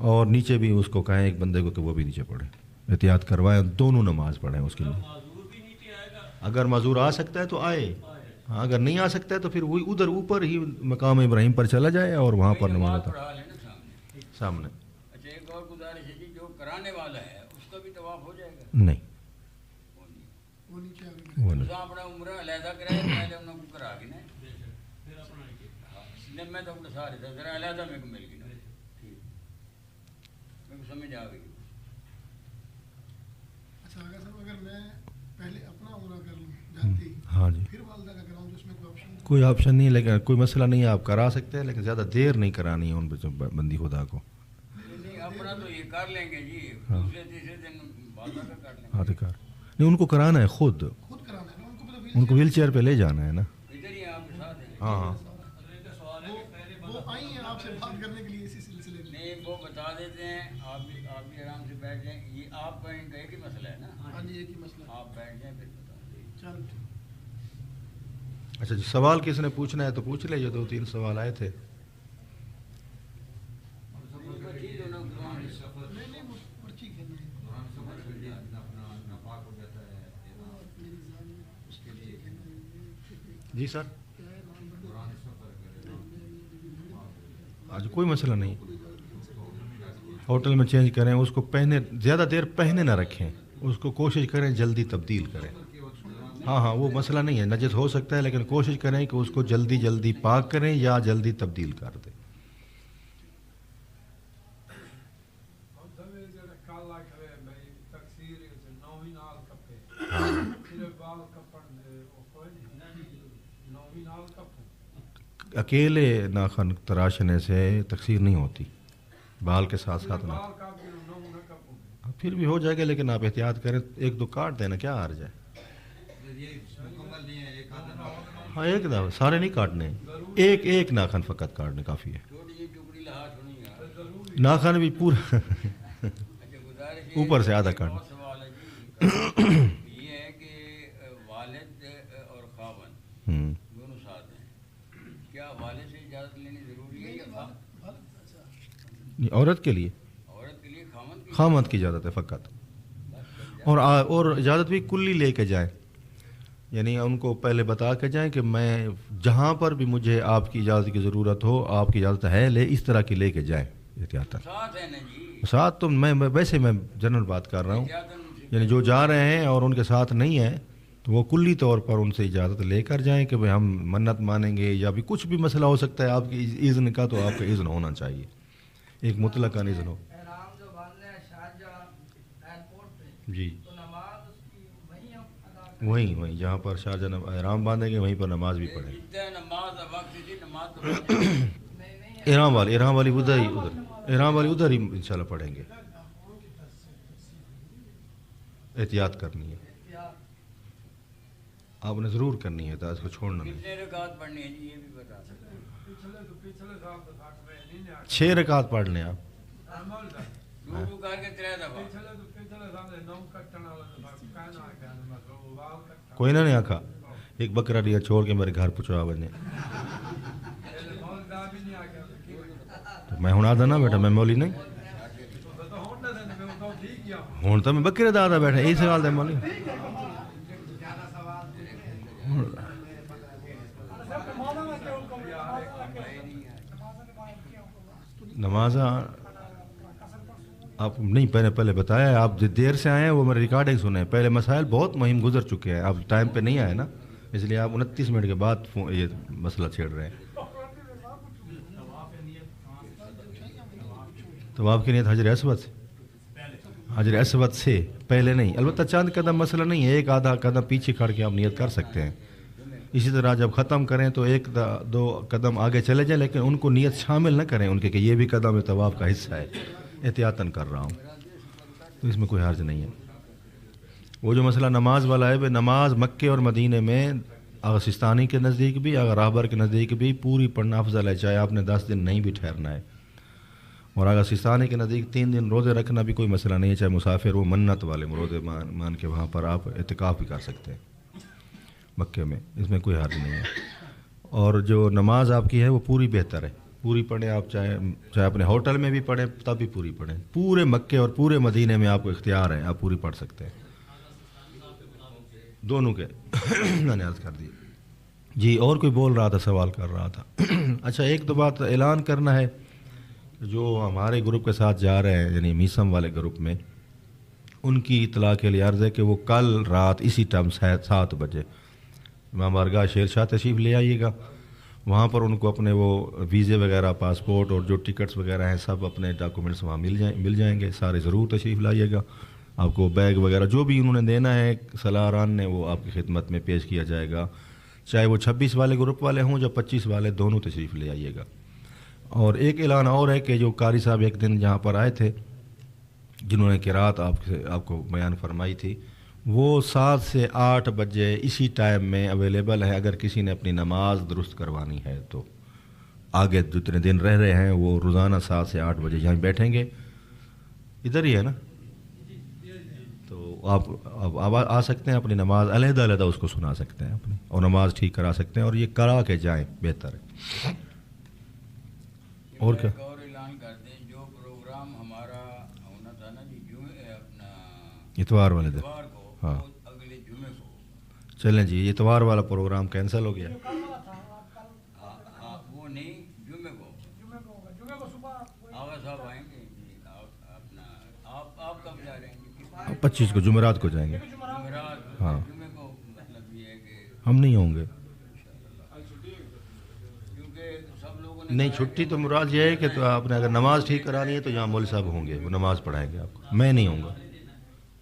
اور نیچے بھی اس کو کہیں ایک بندے کو کہ وہ بھی نیچے پڑھے. احتیاط کروائیں، دونوں نماز پڑھیں اس کے لیے. اگر معذور آ سکتا ہے تو آئے، اگر نہیں آ سکتا ہے تو پھر وہی ادھر اوپر ہی مقام ابراہیم پر چلا جائے اور وہاں پر نماز سامنے. نہیں وہ نہیں. ہاں جی کوئی آپشن نہیں، لیکن کوئی مسئلہ نہیں ہے، آپ کرا سکتے ہیں لیکن زیادہ دیر نہیں کرانی ہے ان پہ بندی خدا کو. اپنا تو یہ کر لیں گے جی، ہاں دوسرے تیسرے دن بعد میں کر لیں گے. ہاں کر نہیں، ان کو کرانا ہے خود ان کو ویل چیئر پہ لے جانا ہے نا. ادھر ہی آپ کے ساتھ ہیں. ہاں ہاں نہیں وہ بتا دیتے ہیں، آپ بھی آرام سے بیٹھ جائیں. یہ آپ کا ان کا ایک ہی مسئلہ ہے نا. آپ بیٹھ جائیں پھر بتا دیں. اچھا جی، سوال کس نے پوچھنا ہے تو پوچھ لے. یہ 2-3 سوال آئے تھے. جی سر آج کوئی مسئلہ نہیں. ہوٹل میں چینج کریں اس کو، پہنے زیادہ دیر پہنے نہ رکھیں اس کو، کوشش کریں جلدی تبدیل کریں. ہاں ہاں وہ مسئلہ نہیں ہے، نجس ہو سکتا ہے لیکن کوشش کریں کہ اس کو جلدی جلدی پاک کریں یا جلدی تبدیل کر دیں. اکیلے ناخن تراشنے سے تقصیر نہیں ہوتی، بال کے ساتھ ساتھ نہ. پھر بھی ہو جائے گا لیکن آپ احتیاط کریں، 1-2 کاٹ دینا کیا حرج ہے. ہاں ایک دفعہ سارے نہیں کاٹنے، ایک ناخن فقط کاٹنے کافی ہے. ناخن بھی پورا اوپر سے آدھا کاٹنا. یہ ہے کہ والد اور خاوند دونوں ساتھ ہیں، کیا والد سے اجازت لینی ضروری ہے یا عورت کے لیے خامد کی اجازت ہے فقط. اور اجازت بھی کلی لے کے جائیں، یعنی ان کو پہلے بتا کے جائیں کہ میں جہاں پر بھی مجھے آپ کی اجازت کی ضرورت ہو، آپ کی اجازت ہے لے، اس طرح کی لے کے جائیں احتیاط. ساتھ تو میں ویسے میں جنرل بات کر رہا ہوں، یعنی جو جا رہے ہیں اور ان کے ساتھ نہیں ہیں تو وہ کلی طور پر ان سے اجازت لے کر جائیں کہ ہم منت مانیں گے یا بھی کچھ بھی مسئلہ ہو سکتا ہے آپ کی اذن کا، تو آپ کا اذن ہونا چاہیے، ایک مطلق اذن ہو. جی وہیں جہاں پر شارجہ احرام باندھیں گے وہیں پر نماز بھی پڑھیں. احرام والی ادھر ہی انشاءاللہ پڑھیں گے. احتیاط کرنی ہے، آپ نے ضرور کرنی ہے، اس کو چھوڑنا نہیں. 6 رکعت پڑھ لیں آپ. کوئی نہ نہیں آکھا ایک بکرا دیا چھوڑ کے میرے گھر پہنچوا بنے. میں ہوں آدھا نہ بیٹا، میں مولی نہیں ہوں تو میں بکرے دا بیٹھا یہی سوال دے مولی. نماز آپ نہیں پہلے بتایا، آپ دیر سے آئے ہیں وہ میرے ریکارڈنگ سنے. پہلے مسائل بہت مہم گزر چکے ہیں، آپ ٹائم پہ نہیں آئے نا، اس لیے آپ 29 منٹ کے بعد یہ مسئلہ چھیڑ رہے ہیں. طواف کی نیت حجر اسود سے، حجر اسود سے پہلے نہیں، البتہ چاند قدم مسئلہ نہیں ہے، ایک آدھا قدم پیچھے کھڑ کے آپ نیت کر سکتے ہیں. اسی طرح جب ختم کریں تو ایک دو قدم آگے چلے جائیں، لیکن ان کو نیت شامل نہ کریں ان کے کہ یہ بھی قدم طواف کا حصہ ہے، احتیاطاً کر رہا ہوں، تو اس میں کوئی حرج نہیں ہے. وہ جو مسئلہ نماز والا ہے، نماز مکے اور مدینے میں آغا سستانی کے نزدیک بھی، آغا راہبر کے نزدیک بھی پوری پڑھنا افضل ہے، چاہے آپ نے 10 دن نہیں بھی ٹھہرنا ہے. اور آغا سستانی کے نزدیک 3 دن روزے رکھنا بھی کوئی مسئلہ نہیں ہے، چاہے مسافر وہ منت والے روزے مان کے وہاں پر آپ اعتکاف بھی کر سکتے ہیں مکے میں، اس میں کوئی حرج نہیں ہے. اور جو نماز آپ کی ہے وہ پوری بہتر ہے، پوری پڑھیں آپ، چاہے اپنے ہوٹل میں بھی پڑھیں تب بھی پوری پڑھیں. پورے مکے اور پورے مدینے میں آپ کو اختیار ہے، آپ پوری پڑھ سکتے ہیں دونوں کے. میں نے عرض کر دی. جی اور کوئی بول رہا تھا، سوال کر رہا تھا. اچھا ایک دو بات اعلان کرنا ہے، جو ہمارے گروپ کے ساتھ جا رہے ہیں یعنی میسم والے گروپ میں، ان کی اطلاع کے لیے عرض ہے کہ وہ کل رات اسی ٹائم 7 بجے امام بارگاہ شیر شاہ تشریف لے آئیے گا. وہاں پر ان کو اپنے وہ ویزے وغیرہ، پاسپورٹ اور جو ٹکٹس وغیرہ ہیں سب اپنے ڈاکومنٹس وہاں مل جائیں گے. سارے ضرور تشریف لائیے گا. آپ کو بیگ وغیرہ جو بھی انہوں نے دینا ہے سالاران نے وہ آپ کی خدمت میں پیش کیا جائے گا، چاہے وہ 26 والے گروپ والے ہوں یا 25 والے، دونوں تشریف لے آئیے گا. اور ایک اعلان اور ہے کہ جو قاری صاحب ایک دن جہاں پر آئے تھے جنہوں نے قرات آپ کو بیان فرمائی تھی، وہ 7 سے 8 بجے اسی ٹائم میں اویلیبل ہے. اگر کسی نے اپنی نماز درست کروانی ہے تو آگے جتنے دن رہ رہے ہیں وہ روزانہ 7 سے 8 بجے یہاں بیٹھیں گے. ادھر ہی ہے نا، تو آپ آ سکتے ہیں، اپنی نماز علیحدہ علیحدہ اس کو سنا سکتے ہیں اپنی، اور نماز ٹھیک کرا سکتے ہیں، اور یہ کرا کے جائیں بہتر ہے. اور کیا اور اعلان کر دیں، جو پروگرام ہمارا ہونا تھا نا جی اپنا اتوار والے دن، اتوار کو، ہاں اگلے جمعے کو. چلیں جی، اتوار والا پروگرام کینسل ہو گیا. ہاں وہ نہیں، جمعے کو آغا صاحب آئیں گے جی. اپنا آپ کب جا رہے ہیں جی؟ 25 کو جمعرات کو جائیں گے. جمعرات. ہاں جمعے کو مطلب یہ ہے کہ ہم نہیں ہوں گے. کیونکہ سب لوگوں نے نہیں، چھٹی تو مراد یہ ہے کہ تو آپ نے اگر نماز ٹھیک کرانی ہے تو یہاں مول صاحب ہوں گے، وہ نماز پڑھائیں گے آپ کو. میں نہیں ہوں گا،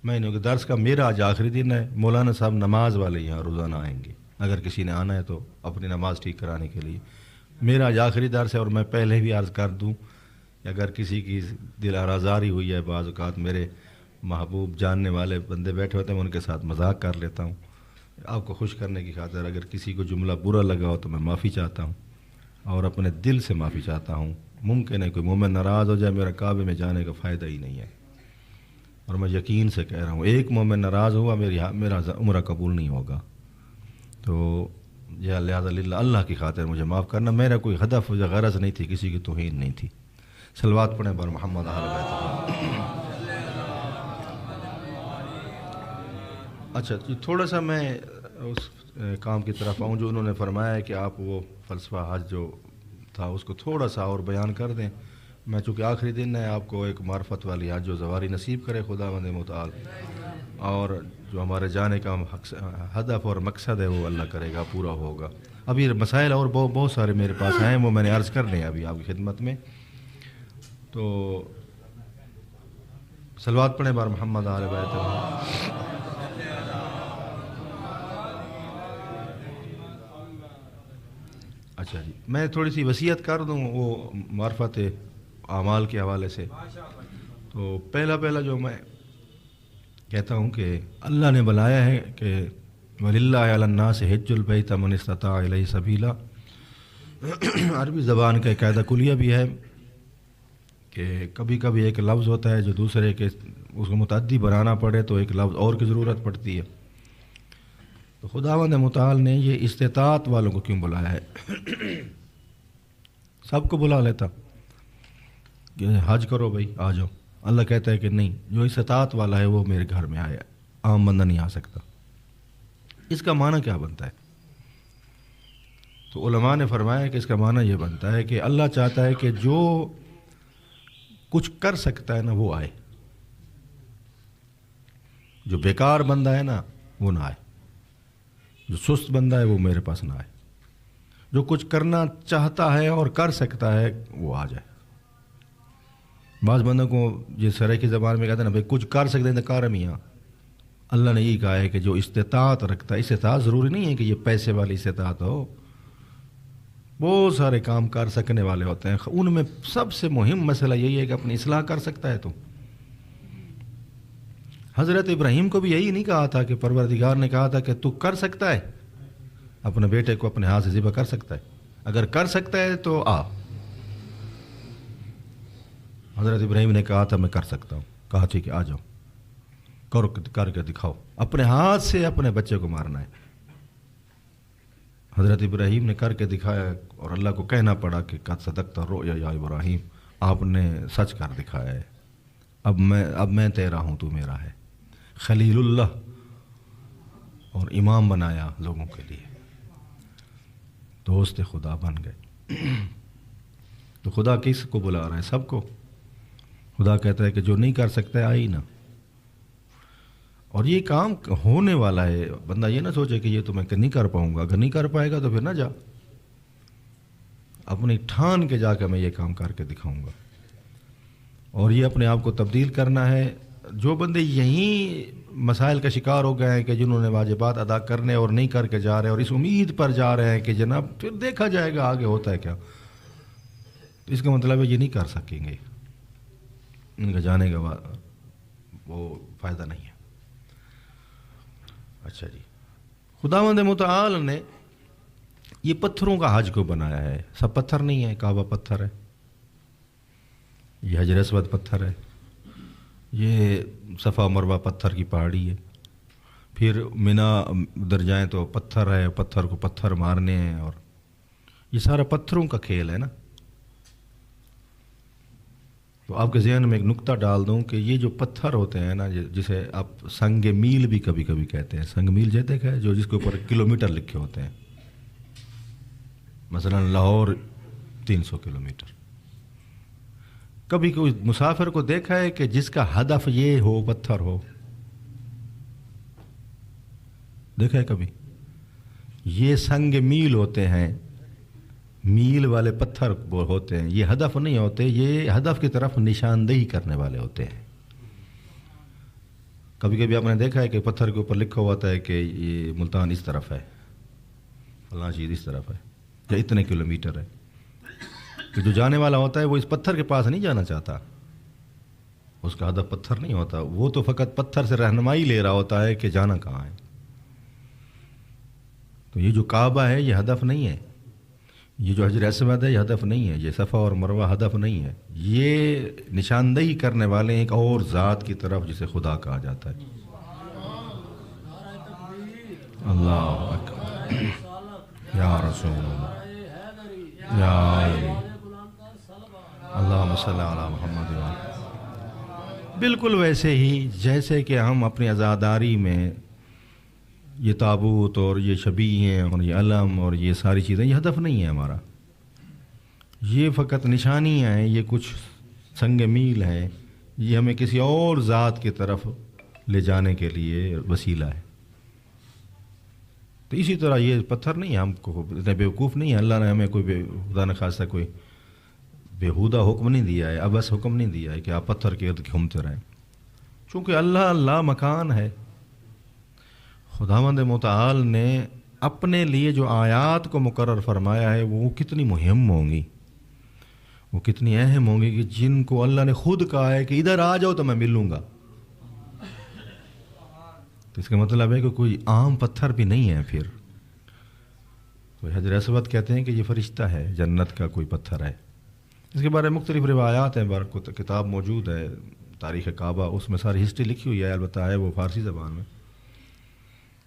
میں نہیں ہوں گا. درس کا میرا آج آخری دن ہے. مولانا صاحب نماز والے یہاں روزانہ آئیں گے، اگر کسی نے آنا ہے تو اپنی نماز ٹھیک کرانے کے لیے. میرا آج آخری درس ہے. اور میں پہلے بھی عرض کر دوں کہ اگر کسی کی دل آزاری ہوئی ہے، بعض اوقات میرے محبوب جاننے والے بندے بیٹھے ہوتے ہیں، میں ان کے ساتھ مذاق کر لیتا ہوں آپ کو خوش کرنے کی خاطر. اگر کسی کو جملہ برا لگا ہو تو میں معافی چاہتا ہوں، اور اپنے دل سے معافی چاہتا ہوں. ممکن ہے کوئی مومن ناراض ہو جائے، میرا کعبے میں جانے کا فائدہ ہی نہیں ہے. اور میں یقین سے کہہ رہا ہوں، ایک مومن ناراض ہوا میرا عمرہ قبول نہیں ہوگا. تو یا لہٰذا للہ، اللہ کی خاطر مجھے معاف کرنا. میرا کوئی ہدف یا غرض نہیں تھی، کسی کی توہین نہیں تھی. صلوات پڑھیں بر محمد آل بیت. اچھا جی، تھوڑا سا میں اس کام کی طرف آؤں جو انہوں نے فرمایا ہے کہ آپ وہ فلسفہ حج جو تھا اس کو تھوڑا سا اور بیان کر دیں. میں چونکہ آخری دن ہے، آپ کو ایک معرفت والی حج و زواری نصیب کرے خداوند متعال، اور جو ہمارے جانے کا ہدف اور مقصد ہے وہ اللہ کرے گا پورا ہوگا. ابھی مسائل اور بہت سارے میرے پاس ہیں، وہ میں نے عرض کرنے ہیں ابھی آپ کی خدمت میں. تو صلوات پڑھیں بار محمد آل بیت. اچھا جی، میں تھوڑی سی وصیت کر دوں وہ معرفت اعمال کے حوالے سے. تو پہلا جو میں کہتا ہوں کہ اللہ نے بلایا ہے کہ وَلِلَّهِ عَلَى النَّاسِ حِجُّ الْبَيْتِ مَنِ اسْتَطَاعَ إِلَيْهِ سَبِيلًا. عربی زبان کا قاعدہ کلیہ بھی ہے کہ کبھی کبھی ایک لفظ ہوتا ہے جو دوسرے کے اس کو متعدی بنانا پڑے تو ایک لفظ اور کی ضرورت پڑتی ہے. تو خداوند متعال نے یہ استطاعت والوں کو کیوں بلایا ہے؟ سب کو بلا لیتا کہ حج کرو بھائی آ جاؤ. اللہ کہتا ہے کہ نہیں، جو استطاعت والا ہے وہ میرے گھر میں آیا، عام بندہ نہیں آ سکتا. اس کا معنی کیا بنتا ہے؟ تو علماء نے فرمایا کہ اس کا معنی یہ بنتا ہے کہ اللہ چاہتا ہے کہ جو کچھ کر سکتا ہے نا وہ آئے، جو بیکار بندہ ہے نا وہ نہ آئے. جو سست بندہ ہے وہ میرے پاس نہ آئے، جو کچھ کرنا چاہتا ہے اور کر سکتا ہے وہ آ جائے۔ بعض بندوں کو یہ سرے کی زبان میں کہتے ہیں نا بھائی کچھ کر سکتے ہیں تو کار میاں۔ اللہ نے یہی کہا ہے کہ جو استطاعت رکھتا ہے، استطاعت ضروری نہیں ہے کہ یہ پیسے والی استطاعت ہو، بہت سارے کام کر سکنے والے ہوتے ہیں، ان میں سب سے مہم مسئلہ یہی ہے کہ اپنی اصلاح کر سکتا ہے تو۔ حضرت ابراہیم کو بھی یہی نہیں کہا تھا کہ پروردگار نے کہا تھا کہ تو کر سکتا ہے، اپنے بیٹے کو اپنے ہاتھ سے ذبح کر سکتا ہے، اگر کر سکتا ہے تو آ۔ حضرت ابراہیم نے کہا تھا میں کر سکتا ہوں، کہا ٹھیک ہے آ جاؤ، کر کے دکھاؤ، اپنے ہاتھ سے اپنے بچے کو مارنا ہے۔ حضرت ابراہیم نے کر کے دکھایا اور اللہ کو کہنا پڑا کہ قد صدقت الرؤیا یا ابراہیم، آپ نے سچ کر دکھایا ہے، اب میں تیرا ہوں تو میرا ہے۔ خلیل اللہ اور امام بنایا لوگوں کے لیے، دوست خدا بن گئے۔ تو خدا کس کو بلا رہا ہے؟ سب کو۔ خدا کہتا ہے کہ جو نہیں کر سکتا ہے آئی نا، اور یہ کام ہونے والا ہے۔ بندہ یہ نہ سوچے کہ یہ تو میں نہیں کر پاؤں گا، اگر نہیں کر پائے گا تو پھر نہ جا، اپنی ٹھان کے جا کے میں یہ کام کر کے دکھاؤں گا۔ اور یہ اپنے آپ کو تبدیل کرنا ہے۔ جو بندے یہیں مسائل کا شکار ہو گئے ہیں کہ جنہوں نے واجبات ادا کرنے اور نہیں کر کے جا رہے ہیں، اور اس امید پر جا رہے ہیں کہ جناب پھر دیکھا جائے گا آگے ہوتا ہے کیا، تو اس کا مطلب ہے یہ نہیں کر سکیں گے، ان کا جانے کا وہ فائدہ نہیں ہے۔ اچھا جی، خداوند متعال نے یہ پتھروں کا حج کو بنایا ہے، سب پتھر نہیں ہے، کعبہ پتھر ہے، یہ حجر اسود پتھر ہے، یہ صفا مروہ پتھر کی پہاڑی ہے، پھر مینا ادھر جائیں تو پتھر ہے، پتھر کو پتھر مارنے ہیں، اور یہ سارا پتھروں کا کھیل ہے نا۔ تو آپ کے ذہن میں ایک نکتہ ڈال دوں کہ یہ جو پتھر ہوتے ہیں نا، جسے آپ سنگ میل بھی کبھی کبھی کہتے ہیں، سنگ میل جیتے کہ جو جس کے اوپر کلومیٹر لکھے ہوتے ہیں، مثلا لاہور 300 کلومیٹر۔ کبھی کوئی مسافر کو دیکھا ہے کہ جس کا ہدف یہ ہو پتھر ہو؟ دیکھا ہے کبھی؟ یہ سنگ میل ہوتے ہیں، میل والے پتھر ہوتے ہیں، یہ ہدف نہیں ہوتے، یہ ہدف کی طرف نشاندہی کرنے والے ہوتے ہیں۔ کبھی کبھی آپ نے دیکھا ہے کہ پتھر کے اوپر لکھا ہوا ہے کہ یہ ملتان اس طرف ہے، فلاں چیز اس طرف ہے، یا اتنے کلومیٹر ہے، کہ جو جانے والا ہوتا ہے وہ اس پتھر کے پاس نہیں جانا چاہتا، اس کا ہدف پتھر نہیں ہوتا، وہ تو فقط پتھر سے رہنمائی لے رہا ہوتا ہے کہ جانا کہاں ہے۔ تو یہ جو کعبہ ہے یہ ہدف نہیں ہے، یہ جو حجر اسود ہے یہ ہدف نہیں ہے، یہ صفا اور مروہ ہدف نہیں ہے، یہ نشاندہی کرنے والے ایک اور ذات کی طرف جسے خدا کہا جاتا ہے۔ اللہ اکبر، یا رسول اللہ، یا علی، اللہم صلی علی محمد۔ بالکل ویسے ہی جیسے کہ ہم اپنی عزاداری میں یہ تابوت اور یہ شبیہیں اور یہ علم اور یہ ساری چیزیں، یہ ہدف نہیں ہے ہمارا، یہ فقط نشانیاں ہیں، یہ کچھ سنگ میل ہیں، یہ ہمیں کسی اور ذات کی طرف لے جانے کے لیے وسیلہ ہے۔ تو اسی طرح یہ پتھر نہیں ہے، ہم کو اتنے بیوقوف نہیں ہے، اللہ نے ہمیں کوئی خدا نخواستہ کوئی بیہودہ حکم نہیں دیا ہے، ابس حکم نہیں دیا ہے کہ آپ پتھر کے ارد گھومتے رہیں، چونکہ اللہ مکان ہے۔ خداوند متعال نے اپنے لیے جو آیات کو مقرر فرمایا ہے وہ کتنی مہم ہوں گی، وہ کتنی اہم ہوں گی، کہ جن کو اللہ نے خود کہا ہے کہ ادھر آ جاؤ تو میں ملوں گا۔ تو اس کا مطلب ہے کہ کوئی عام پتھر بھی نہیں ہے، پھر کوئی حجر اسود کہتے ہیں کہ یہ فرشتہ ہے، جنت کا کوئی پتھر ہے۔ اس کے بارے میں مختلف روایات ہیں، کتاب موجود ہے تاریخ کعبہ، اس میں ساری ہسٹری لکھی ہوئی ہے، البتہ ہے وہ فارسی زبان میں۔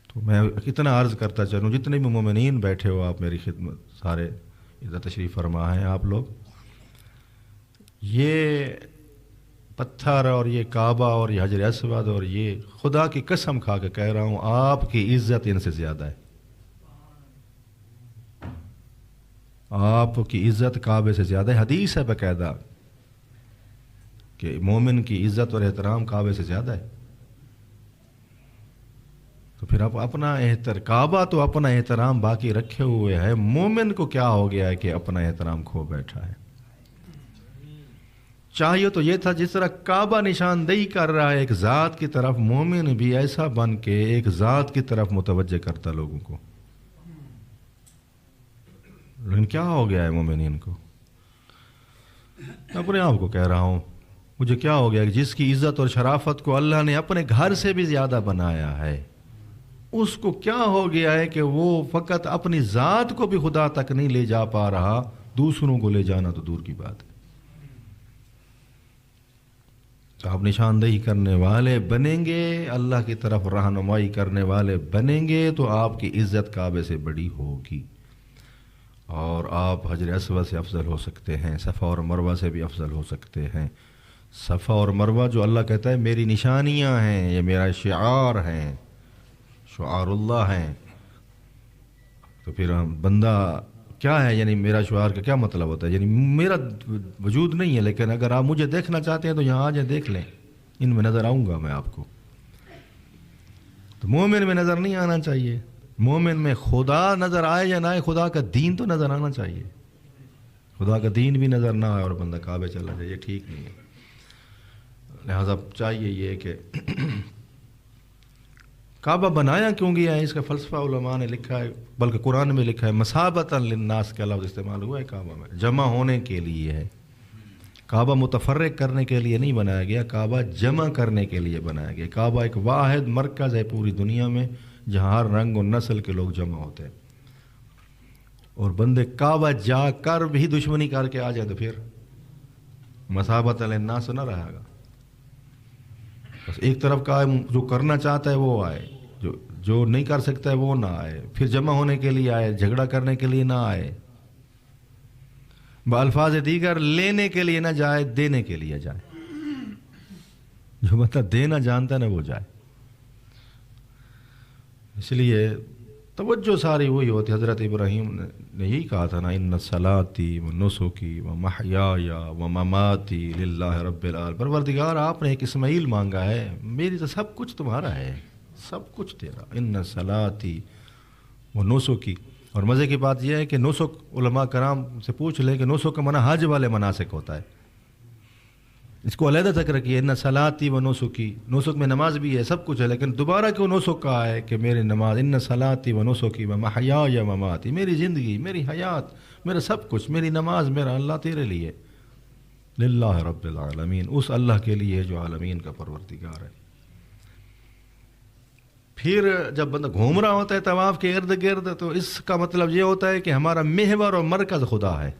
تو میں اتنا عرض کرتا چلوں، جتنے بھی مومنین بیٹھے ہو آپ میری خدمت، سارے ادھر تشریف فرما ہیں آپ لوگ، یہ پتھر اور یہ کعبہ اور یہ حجر اسود اور یہ خدا کی قسم کھا کے کہہ رہا ہوں آپ کی عزت ان سے زیادہ ہے، آپ کی عزت کعبے سے زیادہ ہے۔ حدیث ہے باقاعدہ کہ مومن کی عزت اور احترام کعبے سے زیادہ ہے۔ تو پھر اب اپنا کعبہ تو اپنا احترام باقی رکھے ہوئے ہے، مومن کو کیا ہو گیا ہے کہ اپنا احترام کھو بیٹھا ہے؟ چاہیے تو یہ تھا جس طرح کعبہ نشاندہی کر رہا ہے ایک ذات کی طرف، مومن بھی ایسا بن کے ایک ذات کی طرف متوجہ کرتا لوگوں کو. لیکن کیا ہو گیا ہے مومنین کو؟ اپنے آپ کو کہہ رہا ہوں، مجھے کیا ہو گیا کہ جس کی عزت اور شرافت کو اللہ نے اپنے گھر سے بھی زیادہ بنایا ہے، اس کو کیا ہو گیا ہے کہ وہ فقط اپنی ذات کو بھی خدا تک نہیں لے جا پا رہا، دوسروں کو لے جانا تو دور کی بات ہے. تو آپ نشاندہی کرنے والے بنیں گے، اللہ کی طرف رہنمائی کرنے والے بنیں گے تو آپ کی عزت کعبے سے بڑی ہوگی، اور آپ حجر اسود سے افضل ہو سکتے ہیں، صفا اور مروہ سے بھی افضل ہو سکتے ہیں. صفا اور مروہ جو اللہ کہتا ہے میری نشانیاں ہیں، یہ میرا شعار ہیں، شعار اللہ ہیں. تو پھر بندہ کیا ہے، یعنی میرا شعار کا کیا مطلب ہوتا ہے؟ یعنی میرا وجود نہیں ہے، لیکن اگر آپ مجھے دیکھنا چاہتے ہیں تو یہاں آ جائیں، دیکھ لیں، ان میں نظر آؤں گا میں آپ کو. تو مومن میں نظر نہیں آنا چاہیے. مومن میں خدا نظر آئے یا نہ آئے، خدا کا دین تو نظر آنا چاہیے. خدا کا دین بھی نظر نہ آئے اور بندہ کعبے چلا جائے، یہ ٹھیک نہیں ہے. لہذا چاہیے یہ کہ کعبہ بنایا کیوں گیا ہے، اس کا فلسفہ علماء نے لکھا ہے، بلکہ قرآن میں لکھا ہے مثابۃ للناس کا لفظ استعمال ہوا ہے کعبہ میں، جمع ہونے کے لیے ہے. کعبہ متفرق کرنے کے لیے نہیں بنایا گیا، کعبہ جمع کرنے کے لیے بنایا گیا. کعبہ ایک واحد مرکز ہے پوری دنیا میں جہاں ہر رنگ و نسل کے لوگ جمع ہوتے ہیں. اور بندے کعبہ جا کر بھی دشمنی کر کے آ جائے تو پھر مثابۃ للناس نہ رہے گا. بس ایک طرف کا جو کرنا چاہتا ہے وہ آئے، جو نہیں کر سکتا ہے وہ نہ آئے. پھر جمع ہونے کے لیے آئے، جھگڑا کرنے کے لیے نہ آئے. بالفاظ دیگر لینے کے لیے نہ جائے، دینے کے لیے جائے. جو مطلب دینا جانتا ہے نا وہ جائے. اس لیے توجہ ساری وہی ہوتی. حضرت ابراہیم نے یہی کہا تھا نا، ان صلاتی و نسکی و محیای و مماتی للہ رب العالمین. پروردگار آپ نے ایک اسماعیل مانگا ہے، میری تو سب کچھ تمہارا ہے، سب کچھ تیرا. ان صلاتی و نسکی. اور مزے کی بات یہ ہے کہ نسک علماء کرام سے پوچھ لیں کہ نسک کا معنی حج والے مناسک ہوتا ہے، اس کو علیحدہ ذکر کیا. ان صلاتی و نسکی، نسک میں نماز بھی ہے، سب کچھ ہے، لیکن دوبارہ کیوں نسک کہا ہے کہ میری نماز. ان صلاتی و نسکی و محیای و مماتی، میری زندگی، میری حیات، میرا سب کچھ، میری نماز، میرا اللہ تیرے لیے. للہ رب العالمین، اس اللہ کے لیے ہے جو عالمین کا پروردگار ہے. پھر جب بندہ گھوم رہا ہوتا ہے طواف کے ارد گرد تو اس کا مطلب یہ ہوتا ہے کہ ہمارا محور اور مرکز خدا ہے.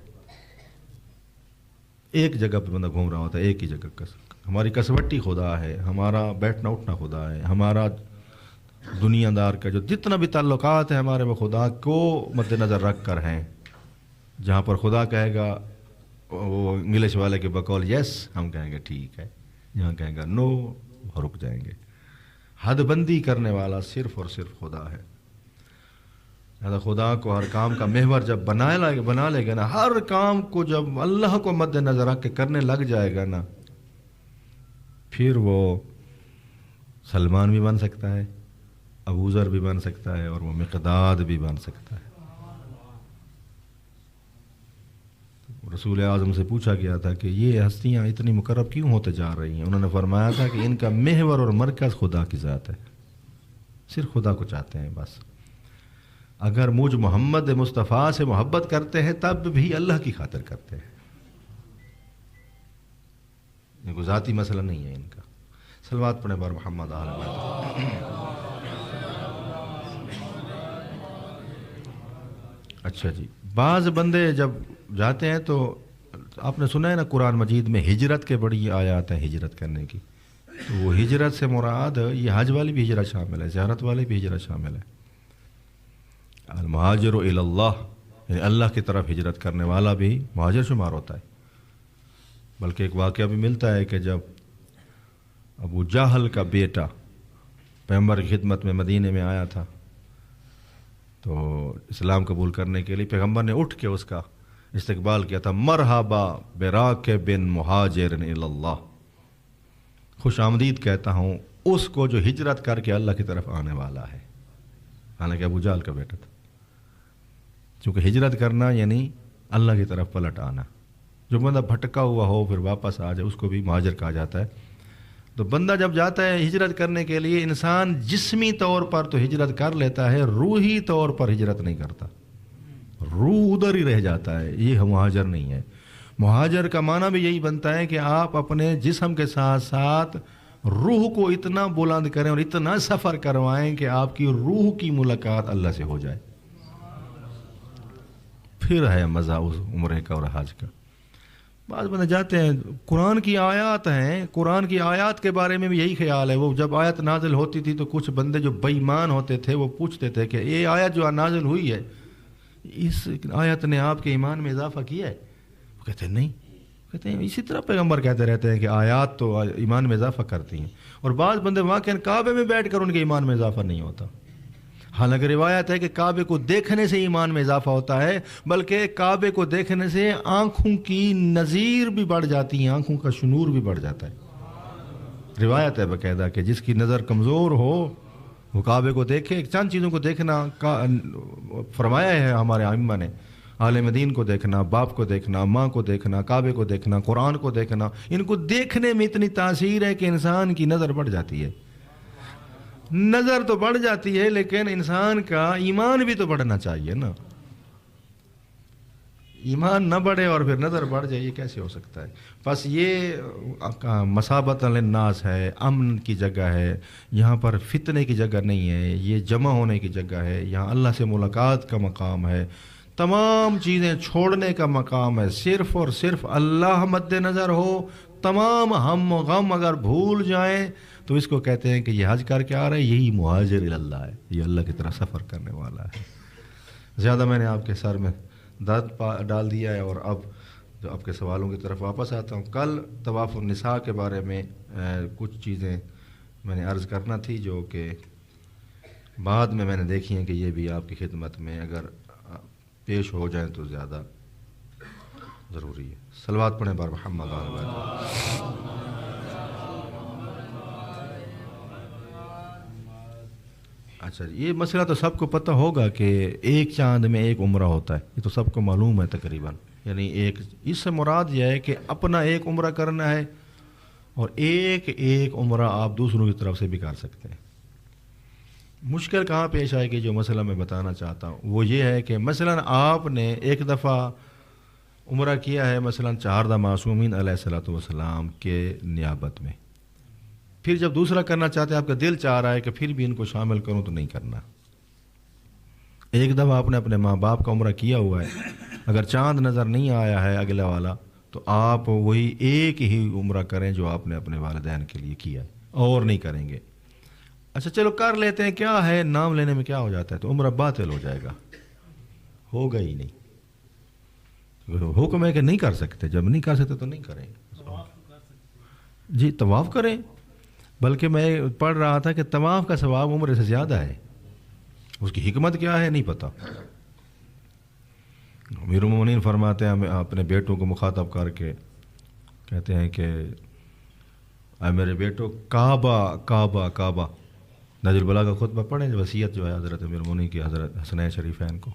ایک جگہ پہ بندہ گھوم رہا ہوتا ہے، ایک ہی جگہ. ہماری کسوٹی خدا ہے، ہمارا بیٹھنا اٹھنا خدا ہے، ہمارا دنیا دار کا جو جتنا بھی تعلقات ہیں ہمارے وہ خدا کو مد نظر رکھ کر ہیں. جہاں پر خدا کہے گا وہ انگلش والے کے بقول یس، ہم کہیں گے ٹھیک ہے. جہاں کہیں گا نو، رک جائیں گے. حد بندی کرنے والا صرف اور صرف خدا ہے. لہذا خدا کو ہر کام کا محور جب بنا لے گا نا، ہر کام کو جب اللہ کو مد نظر رکھ کے کرنے لگ جائے گا نا، پھر وہ سلمان بھی بن سکتا ہے، ابو ذر بھی بن سکتا ہے، اور وہ مقداد بھی بن سکتا ہے. رسول اعظم سے پوچھا گیا تھا کہ یہ ہستیاں اتنی مقرب کیوں ہوتے جا رہی ہیں؟ انہوں نے فرمایا تھا کہ ان کا محور اور مرکز خدا کی ذات ہے، صرف خدا کو چاہتے ہیں بس. اگر مجھ محمد مصطفیٰ سے محبت کرتے ہیں تب بھی اللہ کی خاطر کرتے ہیں. یہ کوئی ذاتی مسئلہ نہیں ہے ان کا. صلوات پڑھیں بار محمد اچھا جی، بعض بندے جب جاتے ہیں تو آپ نے سنا ہے نا قرآن مجید میں ہجرت کے بڑی آیات ہیں ہجرت کرنے کی. تو وہ ہجرت سے مراد یہ حج والی بھی ہجرت شامل ہے، زیارت والی بھی ہجرت شامل ہے. المہاجر الی اللہ، یعنی اللہ کی طرف ہجرت کرنے والا بھی مہاجر شمار ہوتا ہے. بلکہ ایک واقعہ بھی ملتا ہے کہ جب ابو جہل کا بیٹا پیغمبر کی خدمت میں مدینے میں آیا تھا تو اسلام قبول کرنے کے لیے پیغمبر نے اٹھ کے اس کا استقبال کیا تھا. مرحبا براکب مہاجر الی اللہ، خوش آمدید کہتا ہوں اس کو جو ہجرت کر کے اللہ کی طرف آنے والا ہے. حالانکہ ابو جہل کا بیٹا تھا. چونکہ ہجرت کرنا یعنی اللہ کی طرف پلٹ آنا. جو بندہ بھٹکا ہوا ہو پھر واپس آ جائے اس کو بھی مہاجر کہا جاتا ہے. تو بندہ جب جاتا ہے ہجرت کرنے کے لیے، انسان جسمی طور پر تو ہجرت کر لیتا ہے، روحی طور پر ہجرت نہیں کرتا، روح ادھر ہی رہ جاتا ہے. یہ مہاجر نہیں ہے. مہاجر کا معنی بھی یہی بنتا ہے کہ آپ اپنے جسم کے ساتھ ساتھ روح کو اتنا بلند کریں اور اتنا سفر کروائیں کہ آپ کی روح کی ملاقات اللہ سے ہو جائے. پھر ہے مزہ اس عمرے کا اور حج کا. بعض بندے جاتے ہیں، قرآن کی آیات ہیں، قرآن کی آیات کے بارے میں بھی یہی خیال ہے. وہ جب آیت نازل ہوتی تھی تو کچھ بندے جو بے ایمان ہوتے تھے وہ پوچھتے تھے کہ یہ آیت جو نازل ہوئی ہے اس آیت نے آپ کے ایمان میں اضافہ کیا ہے؟ وہ کہتے ہیں نہیں. کہتے ہیں اسی طرح پیغمبر کہتے رہتے ہیں کہ آیات تو ایمان میں اضافہ کرتی ہیں. اور بعض بندے واقعاً کعبے میں بیٹھ کر ان کے ایمان میں اضافہ نہیں ہوتا. حالانکہ روایت ہے کہ کعبے کو دیکھنے سے ایمان میں اضافہ ہوتا ہے، بلکہ کعبے کو دیکھنے سے آنکھوں کی نظیر بھی بڑھ جاتی ہیں، آنکھوں کا شنور بھی بڑھ جاتا ہے. روایت ہے باقاعدہ کہ جس کی نظر کمزور ہو وہ کعبے کو دیکھے. چند چیزوں کو دیکھنا فرمایا ہے ہمارے ائمہ نے، عالم دین کو دیکھنا، باپ کو دیکھنا، ماں کو دیکھنا، کعبے کو دیکھنا، قرآن کو دیکھنا. ان کو دیکھنے میں اتنی تاثیر ہے کہ انسان کی نظر بڑھ جاتی ہے. نظر تو بڑھ جاتی ہے لیکن انسان کا ایمان بھی تو بڑھنا چاہیے نا. ایمان نہ بڑھے اور پھر نظر بڑھ جائے، یہ کیسے ہو سکتا ہے؟ بس یہ مثابۃ للناس ہے، امن کی جگہ ہے، یہاں پر فتنے کی جگہ نہیں ہے، یہ جمع ہونے کی جگہ ہے، یہاں اللہ سے ملاقات کا مقام ہے، تمام چیزیں چھوڑنے کا مقام ہے. صرف اور صرف اللہ مد نظر ہو، تمام ہم و غم اگر بھول جائیں تو اس کو کہتے ہیں کہ یہ حج کر کے آ رہا ہے، یہی مہاجر اللہ ہے، یہ اللہ کی طرف سفر کرنے والا ہے. زیادہ میں نے آپ کے سر میں درد ڈال دیا ہے اور اب جو آپ کے سوالوں کی طرف واپس آتا ہوں. کل طواف النساء کے بارے میں کچھ چیزیں میں نے عرض کرنا تھی جو کہ بعد میں نے دیکھی ہیں کہ یہ بھی آپ کی خدمت میں اگر پیش ہو جائیں تو زیادہ ضروری ہے. صلوات پڑھیں بار محمد علیہ. اچھا جی، یہ مسئلہ تو سب کو پتہ ہوگا کہ ایک چاند میں ایک عمرہ ہوتا ہے، یہ تو سب کو معلوم ہے تقریباً. یعنی ایک اس سے مراد یہ ہے کہ اپنا ایک عمرہ کرنا ہے اور ایک عمرہ آپ دوسروں کی طرف سے بھی کر سکتے ہیں. مشکل کہاں پیش آئے گی؟ جو مسئلہ میں بتانا چاہتا ہوں وہ یہ ہے کہ مثلاً آپ نے ایک دفعہ عمرہ کیا ہے مثلاً 4 معصومین علیہ الصلوۃ والسلام کے نیابت میں، پھر جب دوسرا کرنا چاہتے ہیں آپ کا دل چاہ رہا ہے کہ پھر بھی ان کو شامل کروں تو نہیں کرنا. ایک دفعہ آپ نے اپنے ماں باپ کا عمرہ کیا ہوا ہے، اگر چاند نظر نہیں آیا ہے اگلا والا تو آپ وہی ایک ہی عمرہ کریں جو آپ نے اپنے والدین کے لیے کیا ہے، اور نہیں کریں گے. اچھا چلو کر لیتے ہیں، کیا ہے نام لینے میں کیا ہو جاتا ہے؟ تو عمرہ باطل ہو جائے گا، ہوگا ہی نہیں. حکم ہے کہ نہیں کر سکتے، جب نہیں کر سکتے تو نہیں کریں. جی طواف کریں، بلکہ میں پڑھ رہا تھا کہ طواف کا ثواب عمرے سے زیادہ ہے. اس کی حکمت کیا ہے نہیں پتہ. امیر المومنین فرماتے ہیں اپنے بیٹوں کو مخاطب کر کے کہتے ہیں کہ اے میرے بیٹو کعبہ کعبہ کعبہ. نہج البلاغہ کا خطبہ پڑھیں، وصیت جو ہے حضرت امیر المومنین کی حضرت حسنین شریفین کو،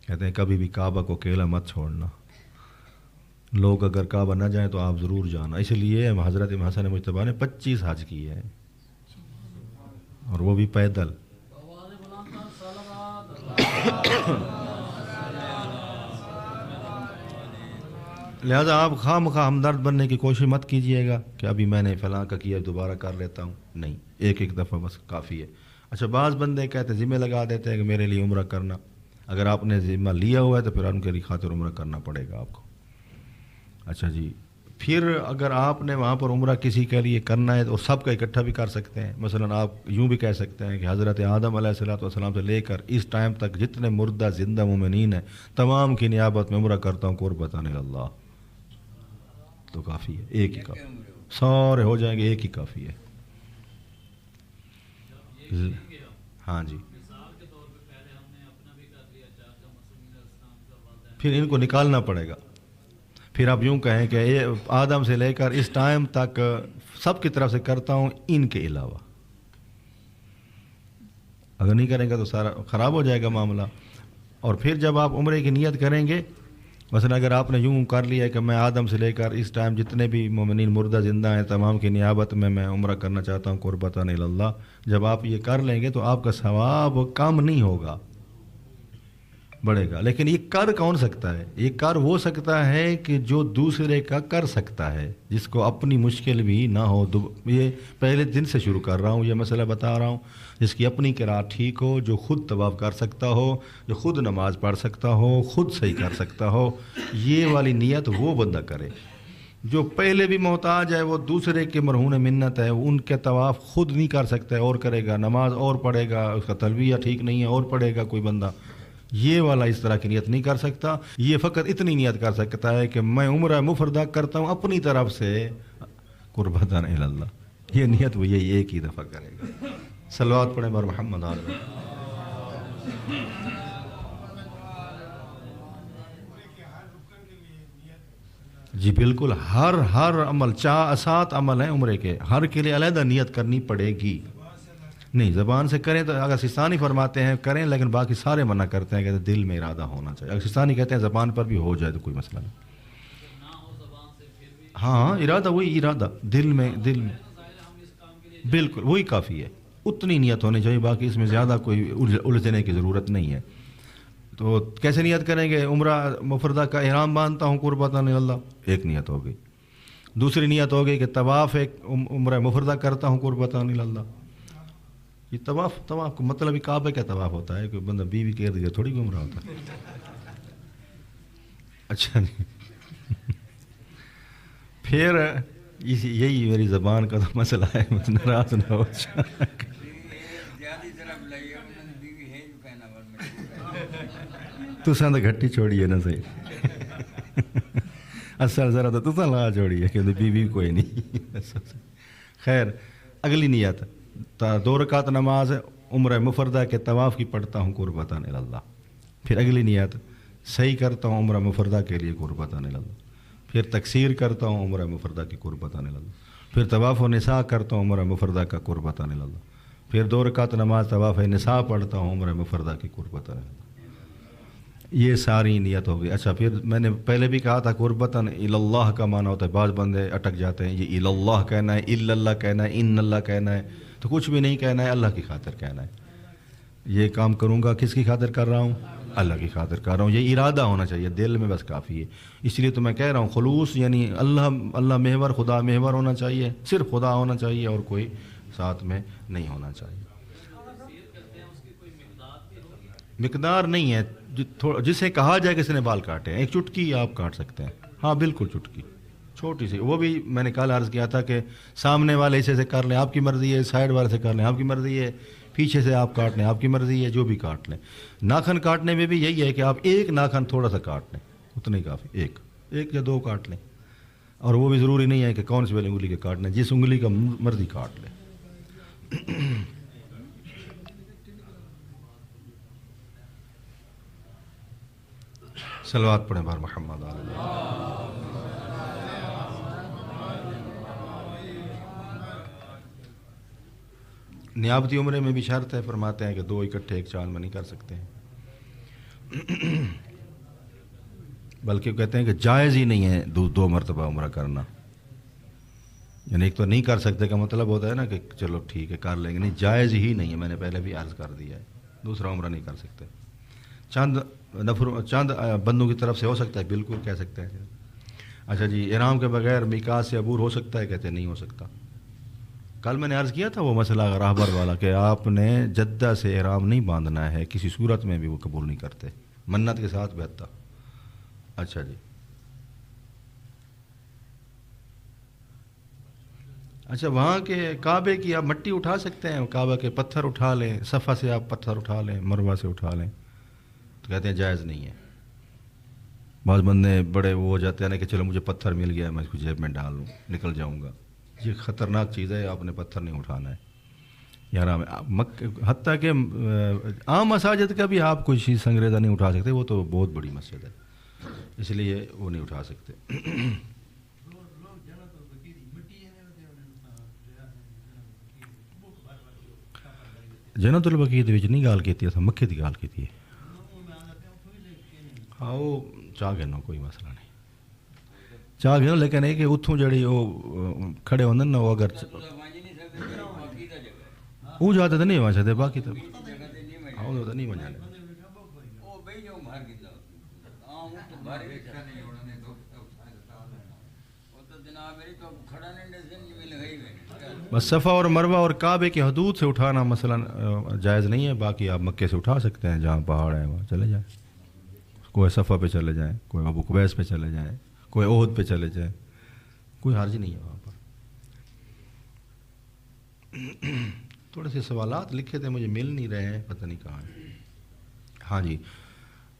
کہتے ہیں کبھی بھی کعبہ کو اکیلا مت چھوڑنا. لوگ اگر کعبہ نہ جائیں تو آپ ضرور جانا. اس لیے حضرت حسن مجتبیٰ نے 25 حج کیے ہیں اور وہ بھی پیدل. لہذا آپ خواہ مخواہ ہمدرد بننے کی کوشش مت کیجئے گا کہ ابھی میں نے فلاں کا کیا دوبارہ کر لیتا ہوں. نہیں، ایک دفعہ بس کافی ہے. اچھا بعض بندے کہتے ہیں ذمہ لگا دیتے ہیں کہ میرے لیے عمرہ کرنا. اگر آپ نے ذمہ لیا ہوا ہے تو پھر ان کے لیے خاطر عمرہ کرنا پڑے گا آپ کو. اچھا جی، پھر اگر آپ نے وہاں پر عمرہ کسی کے لیے کرنا ہے تو سب کا اکٹھا بھی کر سکتے ہیں. مثلا آپ یوں بھی کہہ سکتے ہیں کہ حضرت آدم علیہ السلام سے لے کر اس ٹائم تک جتنے مردہ زندہ مومنین ہیں تمام کی نیابت میں عمرہ کرتا ہوں قربتاً اللہ، تو کافی ہے. ایک ہی کافی، سارے ہو جائیں گے، ایک ہی کافی ہے. ہاں جی، پھر ان کو نکالنا پڑے گا. پھر آپ یوں کہیں کہ آدم سے لے کر اس ٹائم تک سب کی طرف سے کرتا ہوں ان کے علاوہ. اگر نہیں کریں گے تو سارا خراب ہو جائے گا معاملہ. اور پھر جب آپ عمرے کی نیت کریں گے، مثلا اگر آپ نے یوں کر لیا کہ میں آدم سے لے کر اس ٹائم جتنے بھی مومنین مردہ زندہ ہیں تمام کی نیابت میں عمرہ کرنا چاہتا ہوں قربتاً الی اللہ، جب آپ یہ کر لیں گے تو آپ کا ثواب کم نہیں ہوگا، بڑھے گا. لیکن یہ کر کون سکتا ہے؟ یہ کر وہ سکتا ہے کہ جو دوسرے کا کر سکتا ہے، جس کو اپنی مشکل بھی نہ ہو. یہ پہلے دن سے شروع کر رہا ہوں، یہ مسئلہ بتا رہا ہوں. جس کی اپنی قرات ٹھیک ہو، جو خود طواف کر سکتا ہو، جو خود نماز پڑھ سکتا ہو، خود صحیح کر سکتا ہو، یہ والی نیت وہ بندہ کرے. جو پہلے بھی محتاج ہے، وہ دوسرے کے مرہون منت ہے، ان کے طواف خود نہیں کر سکتا ہے اور کرے گا، نماز اور پڑھے گا، اس کا تلبیہ ٹھیک نہیں ہے اور پڑھے گا کوئی بندہ، یہ والا اس طرح کی نیت نہیں کر سکتا. یہ فقط اتنی نیت کر سکتا ہے کہ میں عمرہ مفردہ کرتا ہوں اپنی طرف سے قربتاً الی اللہ. یہ نیت وہ یہی ایک ہی دفعہ کرے گا. صلوات پڑھیں بر محمد علیہ. جی بالکل، ہر عمل 7 عمل ہیں عمرے کے، ہر کے لیے علیحدہ نیت کرنی پڑے گی. نہیں زبان سے کریں تو اگر سستانی فرماتے ہیں کریں، لیکن باقی سارے منع کرتے ہیں کہ دل میں ارادہ ہونا چاہیے. اگر سستانی کہتے ہیں زبان پر بھی ہو جائے تو کوئی مسئلہ نہیں. ہاں ارادہ، وہی ارادہ دل میں بالکل وہی کافی ہے. اتنی نیت ہونی چاہیے، باقی اس میں زیادہ کوئی الجھنے کی ضرورت نہیں ہے. تو کیسے نیت کریں گے؟ عمرہ مفردہ کا احرام باندھتا ہوں قربتاً الی اللہ، ایک نیت ہو گئی. دوسری نیت ہو گئی کہ طواف ایک عمرہ مفردہ کرتا ہوں قربتاً الی اللہ. یہ طواف کو مطلب کعبے کا طواف ہوتا ہے، کوئی بندہ بیوی کے ارد گرد تھوڑی گھوم رہا ہوتا ہے. اچھا جی. پھر یہی میری زبان کا تو مسئلہ ہے، ناراض نہ ہو. تساں تو گھٹی چھوڑی ہے نا صحیح، اصل ذرا تو تساں لا چھوڑی ہے کہ بیوی کوئی نہیں. خیر، اگلی نیت 2 رکعت نماز عمرہ مفردہ کے طواف کی پڑھتا ہوں قربتاً الی اللہ. پھر اگلی نیت صحیح کرتا ہوں عمرہ مفردہ کے لیے قربتاً الی اللہ. پھر تکثیر کرتا ہوں عمرہ مفردہ کی قربتاً الی اللہ. پھر طواف و نساء کرتا ہوں عمرہ مفردہ کا قربتاً الی اللہ. پھر 2 رکعت نماز طواف نساء پڑھتا ہوں عمرہ مفردہ کی قربتاً الی اللہ. یہ ساری نیت ہو گئی. اچھا، پھر میں نے پہلے بھی کہا تھا قربتاً الی اللہ کا معنی ہوتا ہے، بعض بندے اٹک جاتے ہیں، یہ الی اللہ کہنا ہے، الا اللہ کہنا ہے، ان اللہ کہنا ہے. تو کچھ بھی نہیں کہنا ہے، اللہ کی خاطر کہنا ہے. یہ کام کروں گا کس کی خاطر کر رہا ہوں؟ اللہ کی خاطر کر رہا ہوں. یہ ارادہ ہونا چاہیے دل میں، بس کافی ہے. اس لیے تو میں کہہ رہا ہوں خلوص، یعنی اللہ محور، خدا محور ہونا چاہیے، صرف خدا ہونا چاہیے اور کوئی ساتھ میں نہیں ہونا چاہیے. مقدار نہیں ہے، جسے کہا جائے کسی نے بال کاٹے ہیں، ایک چٹکی آپ کاٹ سکتے ہیں. ہاں بالکل چٹکی، چھوٹی سی. وہ بھی میں نے کل عرض کیا تھا کہ سامنے والے حصے سے کر لیں آپ کی مرضی ہے، سائڈ والے سے کر لیں آپ کی مرضی ہے، پیچھے سے آپ کاٹ لیں آپ کی مرضی ہے، جو بھی کاٹ لیں. ناخن کاٹنے میں بھی یہی ہے کہ آپ ایک ناخن تھوڑا سا کاٹ لیں، اتنا ہی کافی، ایک یا 2 کاٹ لیں. اور وہ بھی ضروری نہیں ہے کہ کون سی والی انگلی کے کاٹنا ہے، جس انگلی کا مرضی کاٹ لیں. صلوات پڑھیں بار محمد علیہ. نیابتی عمرے میں بھی شرط ہے، فرماتے ہیں کہ 2 اکٹھے ایک چال میں نہیں کر سکتے ہیں، بلکہ کہتے ہیں کہ جائز ہی نہیں ہے 2 مرتبہ عمرہ کرنا. یعنی ایک تو نہیں کر سکتے کا مطلب ہوتا ہے نا کہ چلو ٹھیک ہے کر لیں گے، نہیں جائز ہی نہیں ہے. میں نے پہلے بھی عرض کر دیا ہے، دوسرا عمرہ نہیں کر سکتے. چند بندوں کی طرف سے ہو سکتا ہے، بالکل کہہ سکتے ہیں. اچھا جی، احرام کے بغیر میقات سے عبور ہو سکتا ہے؟ کہتے ہیں نہیں ہو سکتا. کل میں نے عرض کیا تھا وہ مسئلہ راہبر والا کہ آپ نے جدہ سے احرام نہیں باندھنا ہے، کسی صورت میں بھی وہ قبول نہیں کرتے، منت کے ساتھ بیٹھتا. اچھا جی، اچھا وہاں کے کعبے کی آپ مٹی اٹھا سکتے ہیں، کعبہ کے پتھر اٹھا لیں، صفا سے آپ پتھر اٹھا لیں، مروہ سے اٹھا لیں. تو کہتے ہیں جائز نہیں ہے. بعض بندے بڑے وہ ہو جاتے ہیں نا کہ چلو مجھے پتھر مل گیا میں اس کو جیب میں ڈال لوں نکل جاؤں گا. یہ خطرناک چیز ہے، آپ نے پتھر نہیں اٹھانا ہے. یار حتیٰ کہ عام مساجد کا بھی آپ کوئی چیز سنگریزہ نہیں اٹھا سکتے، وہ تو بہت بڑی مسجد ہے، اس لیے وہ نہیں اٹھا سکتے. جنت البقیع دے وچ نہیں گال کیتی اساں مکے دی گال کیتی ہے ہاں وہ چاہ گئے کوئی مسئلہ نہیں چاہ گئے لیکن یہ کہ اتوں جڑی وہ کھڑے ہوندے نا وہ اگر وہ جاتے تو نہیں ہوا چاہتے باقی تو نہیں وجانے بس صفا اور مروہ اور کعبے کی حدود سے اٹھانا مثلا جائز نہیں ہے، باقی آپ مکے سے اٹھا سکتے ہیں، جہاں پہاڑ ہے وہاں چلے جائیں، کوئی صفا پہ چلے جائیں، کوئی ابو قبیس پہ چلے جائیں، کوئی احد پہ چلے جائیں، کوئی حرج نہیں ہے وہاں پر۔ تھوڑے سے سوالات لکھے تھے مجھے مل نہیں رہے ہیں، پتہ نہیں کہاں ہیں۔ ہاں جی،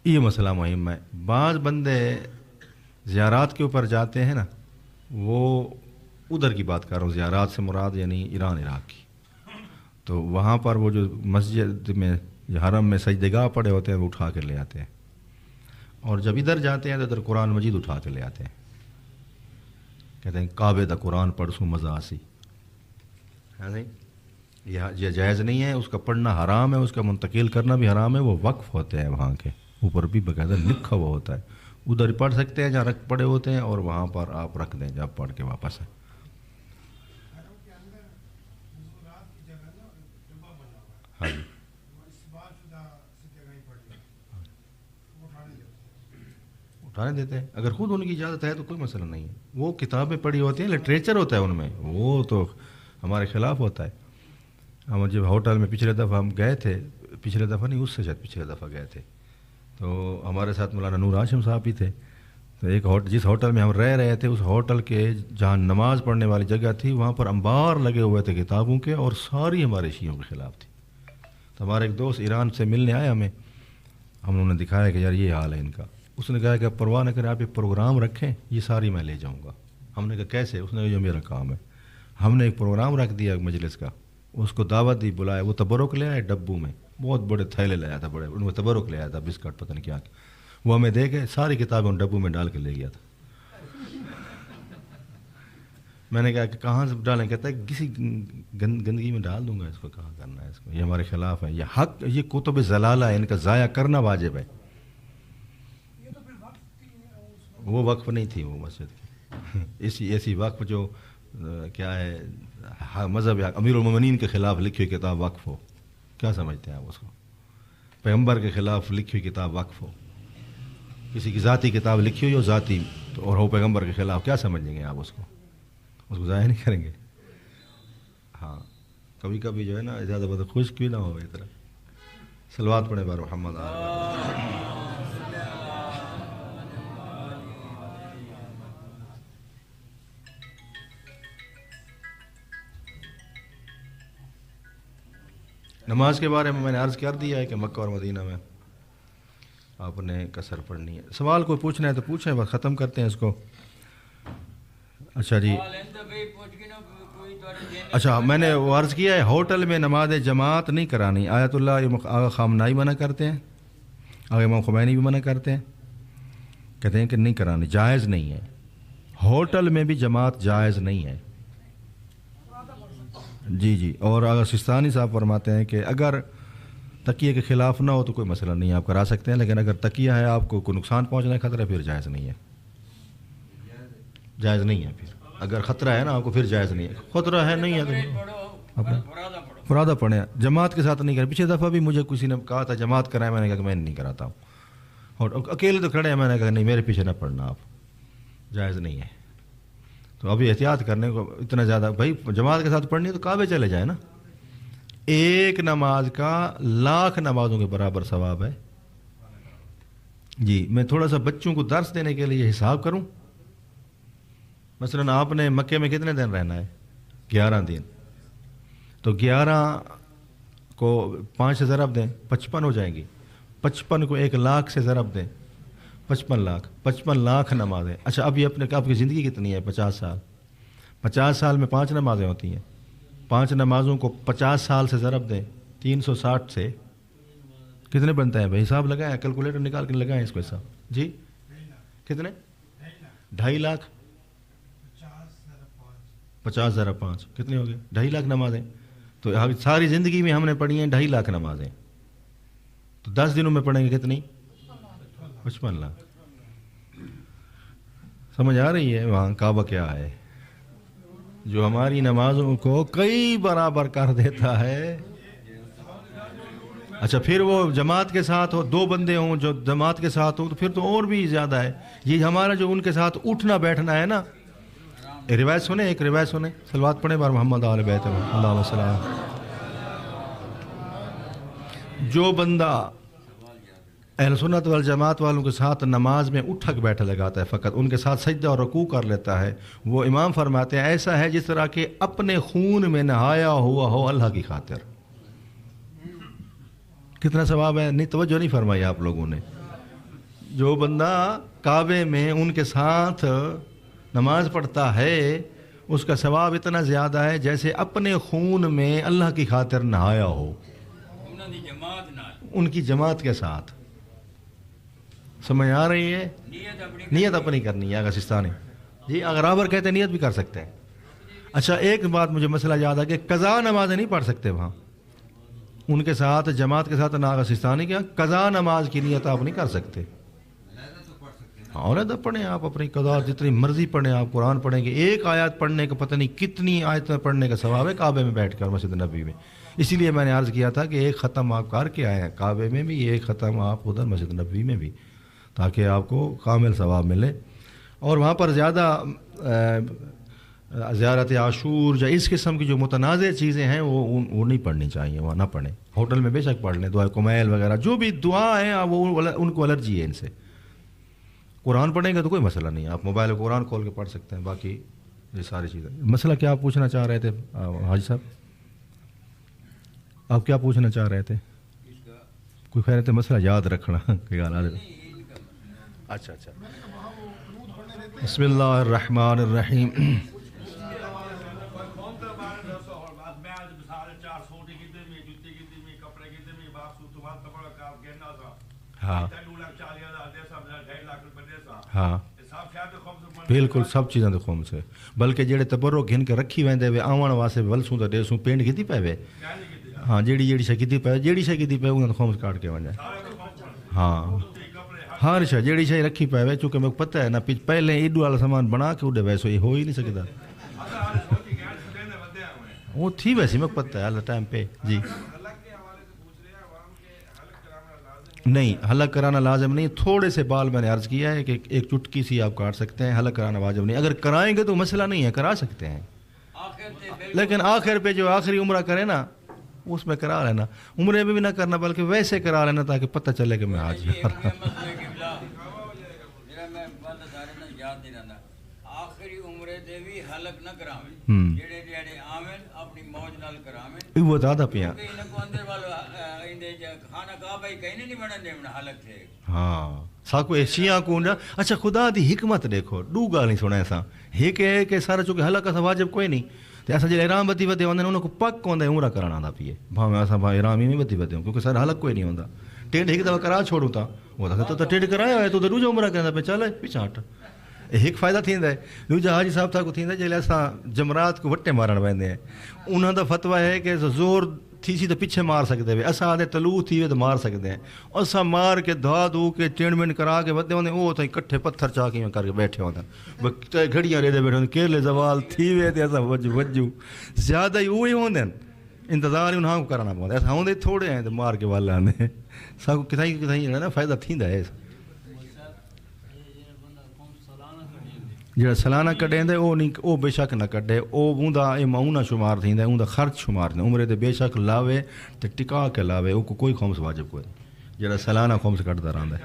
یہ مسئلہ مہم ہے، بعض بندے زیارات کے اوپر جاتے ہیں نا، وہ ادھر کی بات کر رہا ہوں، زیارات سے مراد یعنی ایران عراق کی، تو وہاں پر وہ جو مسجد میں حرم میں سجدگاہ پڑے ہوتے ہیں وہ اٹھا کے لے آتے ہیں، اور جب ادھر جاتے ہیں تو ادھر قرآن مجید اٹھا کے لے آتے ہیں، کہتے ہیں کعبے دا قرآن پڑھ سوں مزہ آسی، ہے نہیں، یہ جائز نہیں ہے، اس کا پڑھنا حرام ہے، اس کا منتقل کرنا بھی حرام ہے، وہ وقف ہوتے ہیں وہاں کے اوپر بھی باقاعدہ لکھا ہوا ہوتا ہے، ادھر پڑھ سکتے ہیں جہاں رکھ پڑے ہوتے ہیں، اور وہاں پر آپ رکھ دیں جب پڑھ کے واپس ہیں۔ ہاں جی، اٹھانے دیتے ہیں، اگر خود ان کی اجازت ہے تو کوئی مسئلہ نہیں ہے، وہ کتابیں پڑھی ہوتی ہیں، لٹریچر ہوتا ہے ان میں، وہ تو ہمارے خلاف ہوتا ہے۔ ہم جب ہوٹل میں پچھلے دفعہ ہم گئے تھے، پچھلے دفعہ نہیں اس سے شاید پچھلے دفعہ گئے تھے، تو ہمارے ساتھ مولانا نور ہاشم صاحب بھی تھے، تو ایک جس ہوٹل میں ہم رہ رہے تھے اس ہوٹل کے جہاں نماز پڑھنے والی جگہ تھی وہاں پر انبار لگے ہوئے تھے کتابوں کے، اور ساری ہمارے شیعوں کے خلاف تھی۔ تو ہمارے ایک دوست ایران سے ملنے آئے ہمیں، ہم انہوں نے دکھایا کہ یار یہ حال ہے ان کا، اس نے کہا کہ آپ پرواہ نہ کریں، آپ ایک پروگرام رکھیں، یہ ساری میں لے جاؤں گا۔ ہم نے کہا کیسے؟ اس نے کہا یہ میرا کام ہے۔ ہم نے ایک پروگرام رکھ دیا مجلس کا، اس کو دعوت دی، بلایا، وہ تبرک لے آئے ڈبوں میں، بہت بڑے تھیلے لے آیا تھا، بڑے ان کو تبرک لے آیا تھا، بسکٹ پتہ نہیں کیا، وہ ہمیں دے کے ساری کتابیں ان ڈبوں میں ڈال کے لے گیا تھا۔ میں نے کہا کہ کہاں سے ڈالیں؟ کہتا ہے کسی گندگی میں ڈال دوں گا، اس کو کہاں کرنا ہے، اس کو یہ ہمارے خلاف ہے، یہ حق، یہ کتب ضلالہ ہے، ان کا ضائع کرنا واجب ہے۔ وہ وقف نہیں تھی وہ مسجد کی، ایسی وقف جو کیا ہے مذہب امیر المومنین کے خلاف لکھی ہوئی کتاب وقف ہو، کیا سمجھتے ہیں آپ اس کو؟ پیغمبر کے خلاف لکھی ہوئی کتاب وقف ہو، کسی کی ذاتی کتاب لکھی ہوئی ہو ذاتی اور ہو پیغمبر کے خلاف، کیا سمجھیں گے آپ اس کو ضائع نہیں کریں گے؟ ہاں، کبھی کبھی جو ہے نا زیادہ بہت خوش کیوں نہ ہو، اس طرح صلوات پڑھے بار محمد نماز کے بارے میں نے عرض کر دیا ہے کہ مکہ اور مدینہ میں آپ نے قصر پڑھنی ہے۔ سوال کوئی پوچھنا ہے تو پوچھیں، بس ختم کرتے ہیں اس کو۔ اچھا جی، اچھا میں نے وہ عرض کیا ہے ہوٹل میں نماز جماعت نہیں کرانی، آیت اللہ آغا خامنائی منع کرتے ہیں، آغا امام خمینی بھی منع کرتے ہیں، کہتے ہیں کہ نہیں کرانی، جائز نہیں ہے، ہوٹل میں بھی جماعت جائز نہیں ہے۔ جی جی، اور آغا سستانی صاحب فرماتے ہیں کہ اگر تکیے کے خلاف نہ ہو تو کوئی مسئلہ نہیں ہے، آپ کرا سکتے ہیں، لیکن اگر تکیہ ہے آپ کو کوئی نقصان پہنچنے کا خطرہ، پھر جائز نہیں ہے، جائز نہیں ہے۔ پھر اگر خطرہ ہے نا آپ کو، پھر جائز نہیں ہے، خطرہ ہے نہیں ہے تو فرادہ پڑھیں، جماعت کے ساتھ نہیں کریں۔ پچھلے دفعہ بھی مجھے کسی نے کہا تھا جماعت کرائیں، میں نے کہا کہ میں نہیں کراتا ہوں، اور اکیلے تو کھڑے ہیں، میں نے کہا نہیں میرے پیچھے نہ پڑھنا آپ، جائز نہیں ہے۔ تو ابھی احتیاط کرنے کو اتنا زیادہ، بھائی جماعت کے ساتھ پڑھنی ہے تو کعبے چلے جائیں نا، ایک نماز کا 1,00,000 نمازوں کے برابر ثواب ہے۔ جی، میں تھوڑا سا بچوں کو درس دینے کے لیے حساب کروں، مثلاً آپ نے مکے میں کتنے دن رہنا ہے؟ 11 دن، تو 11 کو 5 سے ضرب دیں، 55 ہو جائیں گی، 55 کو 1,00,000 سے ضرب دیں، 55 لاکھ، 55 لاکھ نمازیں۔ اچھا اب یہ آپ کی زندگی کتنی ہے؟ 50 سال، 50 سال میں 5 نمازیں ہوتی ہیں، 5 نمازوں کو 50 سال سے ضرب دیں، 360 سے کتنے بنتا ہے بھائی؟ حساب لگائیں، کیلکولیٹر نکال کے لگائیں اس کو حساب۔ جی کتنے؟ 2.5 لاکھ، 50 ضرب 5 کتنے ہو گئے؟ 2.5 لاکھ نمازیں، تو ساری زندگی میں ہم نے پڑھی ہیں 2.5 لاکھ نمازیں، تو 10 دنوں میں پڑھیں گے کتنی؟ 55 لاکھ۔ سمجھ آ رہی ہے وہاں کعبہ کیا ہے جو ہماری نمازوں کو کئی برابر کر دیتا ہے۔ اچھا پھر وہ جماعت کے ساتھ ہو، 2 بندے ہوں جو جماعت کے ساتھ ہوں تو پھر تو اور بھی زیادہ ہے۔ یہ ہمارا جو ان کے ساتھ اٹھنا بیٹھنا ہے نا، روایت سنیں، ایک روایت سنیں، صلوات پڑھیں بار محمد آل بیت اللہ علیہ وسلم۔ جو بندہ اہل سنت والجماعت والوں کے ساتھ نماز میں اٹھک بیٹھا لگاتا ہے، فقط ان کے ساتھ سجدہ اور رکوع کر لیتا ہے، وہ امام فرماتے ہیں ایسا ہے جس طرح کہ اپنے خون میں نہایا ہوا ہو اللہ کی خاطر۔ کتنا ثواب ہے؟ نہیں توجہ نہیں فرمائی آپ لوگوں نے۔ جو بندہ کعبے میں ان کے ساتھ نماز پڑھتا ہے اس کا ثواب اتنا زیادہ ہے جیسے اپنے خون میں اللہ کی خاطر نہایا ہو، ان کی جماعت کے ساتھ۔ سمجھ آ رہی ہے؟ نیت اپنی کرنی ہے۔ اگر سستانی جی اگر رابر کہتے ہیں نیت بھی کر سکتے ہیں۔ اچھا ایک بات مجھے مسئلہ یاد آ کہ قضا نمازیں نہیں پڑھ سکتے وہاں ان کے ساتھ جماعت کے ساتھ، ناغا سستانی کیا قضا نماز کی نیت آپ نہیں کر سکتے۔ علیحدہ پڑھیں آپ اپنی قضا جتنی مرضی پڑھیں، آپ قرآن پڑھیں گے، ایک آیت پڑھنے کا پتہ نہیں کتنی آیتیں پڑھنے کا ثواب ہے کعبے میں بیٹھ کر مسجد نبی میں۔ اسی لیے میں نے عرض کیا تھا کہ ایک ختم آپ کر کے آئے ہیں کعبے میں بھی، ایک ختم آپ ادھر مسجد نبی میں بھی، تاکہ آپ کو کامل ثواب ملے۔ اور وہاں پر زیادہ زیارت عاشور یا اس قسم کی جو متنازع چیزیں ہیں وہ نہیں پڑھنی چاہیے، وہ نہ پڑھیں۔ ہوٹل میں بے شک پڑھ لیں، دعا کمیل وغیرہ جو بھی دعا ہیں وہ ان کو الرجی ہے ان سے۔ قرآن پڑھیں گے تو کوئی مسئلہ نہیں، آپ موبائل میں قرآن کھول کے پڑھ سکتے ہیں، باقی یہ ساری چیزیں۔ مسئلہ کیا آپ پوچھنا چاہ رہے تھے حاجی صاحب؟ آپ کیا پوچھنا چاہ رہے تھے؟ کوئی خیر ہے مسئلہ یاد رکھنا کہ اچھا بسم اللہ الرحمن الرحیم۔ ہاں ہاں بالکل سب چیزاں تو خم سے، بلکہ جڑے تبرک گھن کے رکھی ویندے وے آون واسطے ولسوں تے ڈیسوں پینٹ کیتی پے وے، ہاں جیڑی شے کیتی پے، جیڑی شے کیتی پے انہاں خم کاٹ کے ونجے، ہاں ہر شے جیڑی شے رکھی پے وے، چونکہ مجھے پتہ ہے نا پہلے ایڈو والا سامان بنا کے اڈے ویسو یہ ہو ہی نہیں سکدا، وہ تھی ویسی مجھے پتہ ہے اللہ ٹائم پہ۔ جی نہیں حلق کرانا لازم نہیں، تھوڑے سے بال میں نے عرض کیا ہے کہ ایک چٹکی سی آپ کاٹ سکتے ہیں، حلق کرانا واجب نہیں۔ اگر کرائیں گے تو مسئلہ نہیں ہے، کرا سکتے ہیں، لیکن آخر پہ جو آخری عمرہ کرے نا اس میں کرا لینا، عمرے میں بھی نہ کرنا بلکہ ویسے کرا لینا تاکہ پتہ چلے کہ میں آج آخری عمرے دے بھی حلق نہ کراویں، جڑے جڑے آویں اپنی موج نال کراویں، وہ زیادہ پیا ان کو اندر والو ایندے کھانا کعبہ ہی کہیں نہیں بنن دے حلق تھے۔ ہاں ساکو ایشیاں کو نہ اچھا خدا دی حکمت دیکھو، ڈو گال نہیں سنے سا ایک ہے کہ سارا چونکہ حلق کا واجب کوئی نہیں تے اساں جے احرام بدی ودے ہوندے انہاں کو پک ہوندا عمرہ کرنا آندا پیے، بھاویں اساں احرام ہی نہیں بدی ودے کیونکہ سارا حلق کوئی نہیں ہوندا، ٹینڈ ایک دفعہ کرا چھوڑوں تا وہ تو ٹینڈ کرایا ہے تو دوجا عمرہ کرنا پہ چل پیچھے ہٹ، ایک فائدہ تھیندا ہے۔ دوجا حاجی صاحب تھا کو تھیندا جے اساں جمرات کو وٹے مارن ویندے ہیں، انہاں دا فتوی ہے کہ زور تھی سی تو پیچھے مار سکتے ہیں، اساں آدھے تلو تھی وے تو مار سکتے ہیں، اساں مار کے دھا دھو کے ٹینڈمنٹ کرا کے ودے ہوندے وہ تو کٹھے پتھر چا کے کر کے بیٹھے ہوندے گھڑیاں رے دے بیٹھے ہوندے کیرلے زوال تھی وے تے اساں وجو زیادہ ہی وہی ہوندے انتظار انہاں کو کرنا پوندا، اساں ہوندے تھوڑے ہیں تے مار کے وال آندے سب کتھائی کتھائی نا فائدہ تھیندا ہے۔ جڑا سالانہ کڈیندا او نہیں او بے شک نہ کڈے، او اوندا اے معونہ شمار تھیندا، اوندا خرچ شمار تھیندا، عمرے تے بے شک لاوے تے ٹکا کے لاوے، او کوئی خمس واجب کوئی جڑا سالانہ خمس کڈدا رہندا ہے،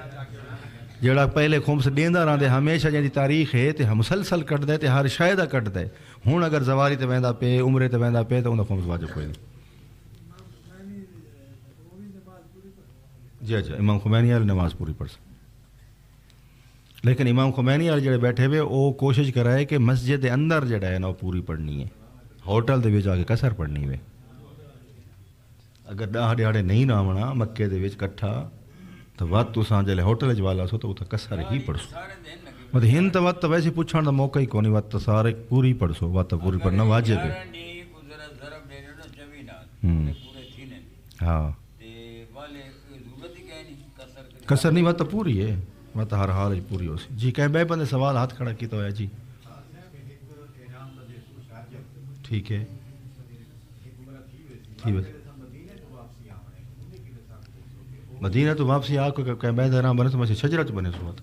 جڑا پہلے خمس دیندا رہندا ہے ہمیشہ جدی تاریخ ہے تے مسلسل کڈدا ہے تے ہر شے دا کڈدا ہے، ہن اگر زواری تے ویندا پے عمرے تے ویندا پے تے اوندا خمس واجب کوئی نہیں۔ جی اچھا امام خمینی والی نماز پوری پڑھ سکتے، لیکن امام خمینی والے جڑے بیٹھے ہوئے وہ کوشش کرائے کہ مسجد دے اندر جڑا ہے نا وہ پوری پڑھنی ہے، ہوٹل دے وچ آ کے کسر پڑھنی ہے۔ اگر 10 دیہڑے نہیں نہ آونا مکے دے وچ کٹھا تو وقت تساں جلے ہوٹل وچ والا سو تو اتھے کسر ہی پڑھسو، مطلب ہن تو وقت ویسے پوچھਣ دا موقع ہی کوئی وقت سارے پوری پڑھسو، وقت پوری پڑھنا واجب ہے۔ پورے تھی نے ہاں تے والے ضرورت ہی کہیں نہیں کسر نہیں، مت پوری ہے، مت ہر حال پوری ہو سی جی۔ کہیں بے بندے سوال ہاتھ کھڑا کیتا ہوا جی، ٹھیک ہے ٹھیک ہے۔ مدینہ تو واپسی آ کو کہیں بے درام بنے تو میں شجرت بنے سو مت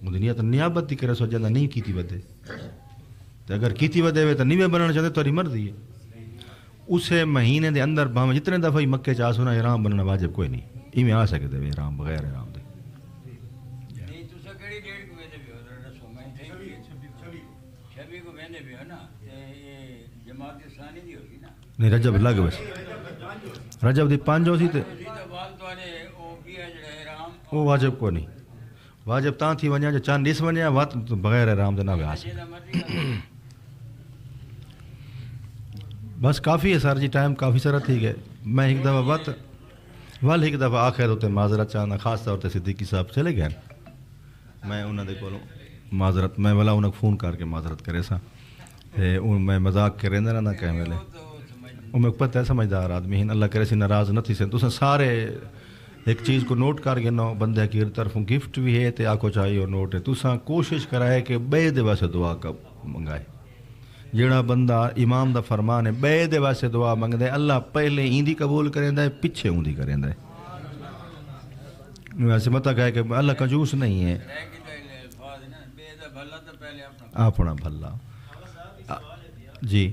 مدینہ تو نیابت دی کرے سو جانا نہیں کیتی ودے، اگر کیتی ودے ہوئے تو نیوے بننا چاہتے تو مرضی ہے۔ اسے مہینے دے اندر بھاویں جتنے دفعہ ہی مکے چاہ سونا احرام بننا واجب کوئی نہیں، ایویں آ سکتے ہوئے احرام بغیر احرام دے۔ نہیں تسا کیڑی ڈیٹ کو ویندے بھی ہو دسو میں 26 کو ویندے بھی ہو نا تے یہ جماعت ثانی دی ہوسی نا، نہیں رجب لگ بس رجب دی 5 ہو سی تے بعد تواڈے او بھی ہے جڑا احرام وہ واجب کو نہیں، واجب تاں تھی ونجا جو چاند ڈس ونجا وات بغیر احرام دے نہ ویا سی۔ بس کافی ہے سر جی، ٹائم کافی سارا تھی گئے۔ میں ایک دفعہ وقت ایک دفعہ آخر ہوتے معذرت چاہنا، خاص طور تے صدیقی صاحب چلے گئے، میں انہوں دے کولوں معذرت میں والا انہوں فون کر کے معذرت کرے سا میں مذاق کرے نہ کہیں ویلے وہ میں پتہ ہے سمجھدار آدمی ہیں، اللہ کرے سی ناراض نہ تھی سن تو سارے ایک چیز کو نوٹ کر کے نو بندے کی طرفوں گفٹ بھی ہے تے آکو چاہیے اور نوٹ ہے تو کوشش کرائے کہ بے دے واسطے دعا کا منگائے، جڑا بندہ امام دا فرمان ہے بے دے واسطے دعا منگ دے اللہ پہلے ایندی قبول کریں دے پیچھے اوندی کریں دے، ویسے مت کہے کہ اللہ کنجوس نہیں ہے، اپنا بھلا جی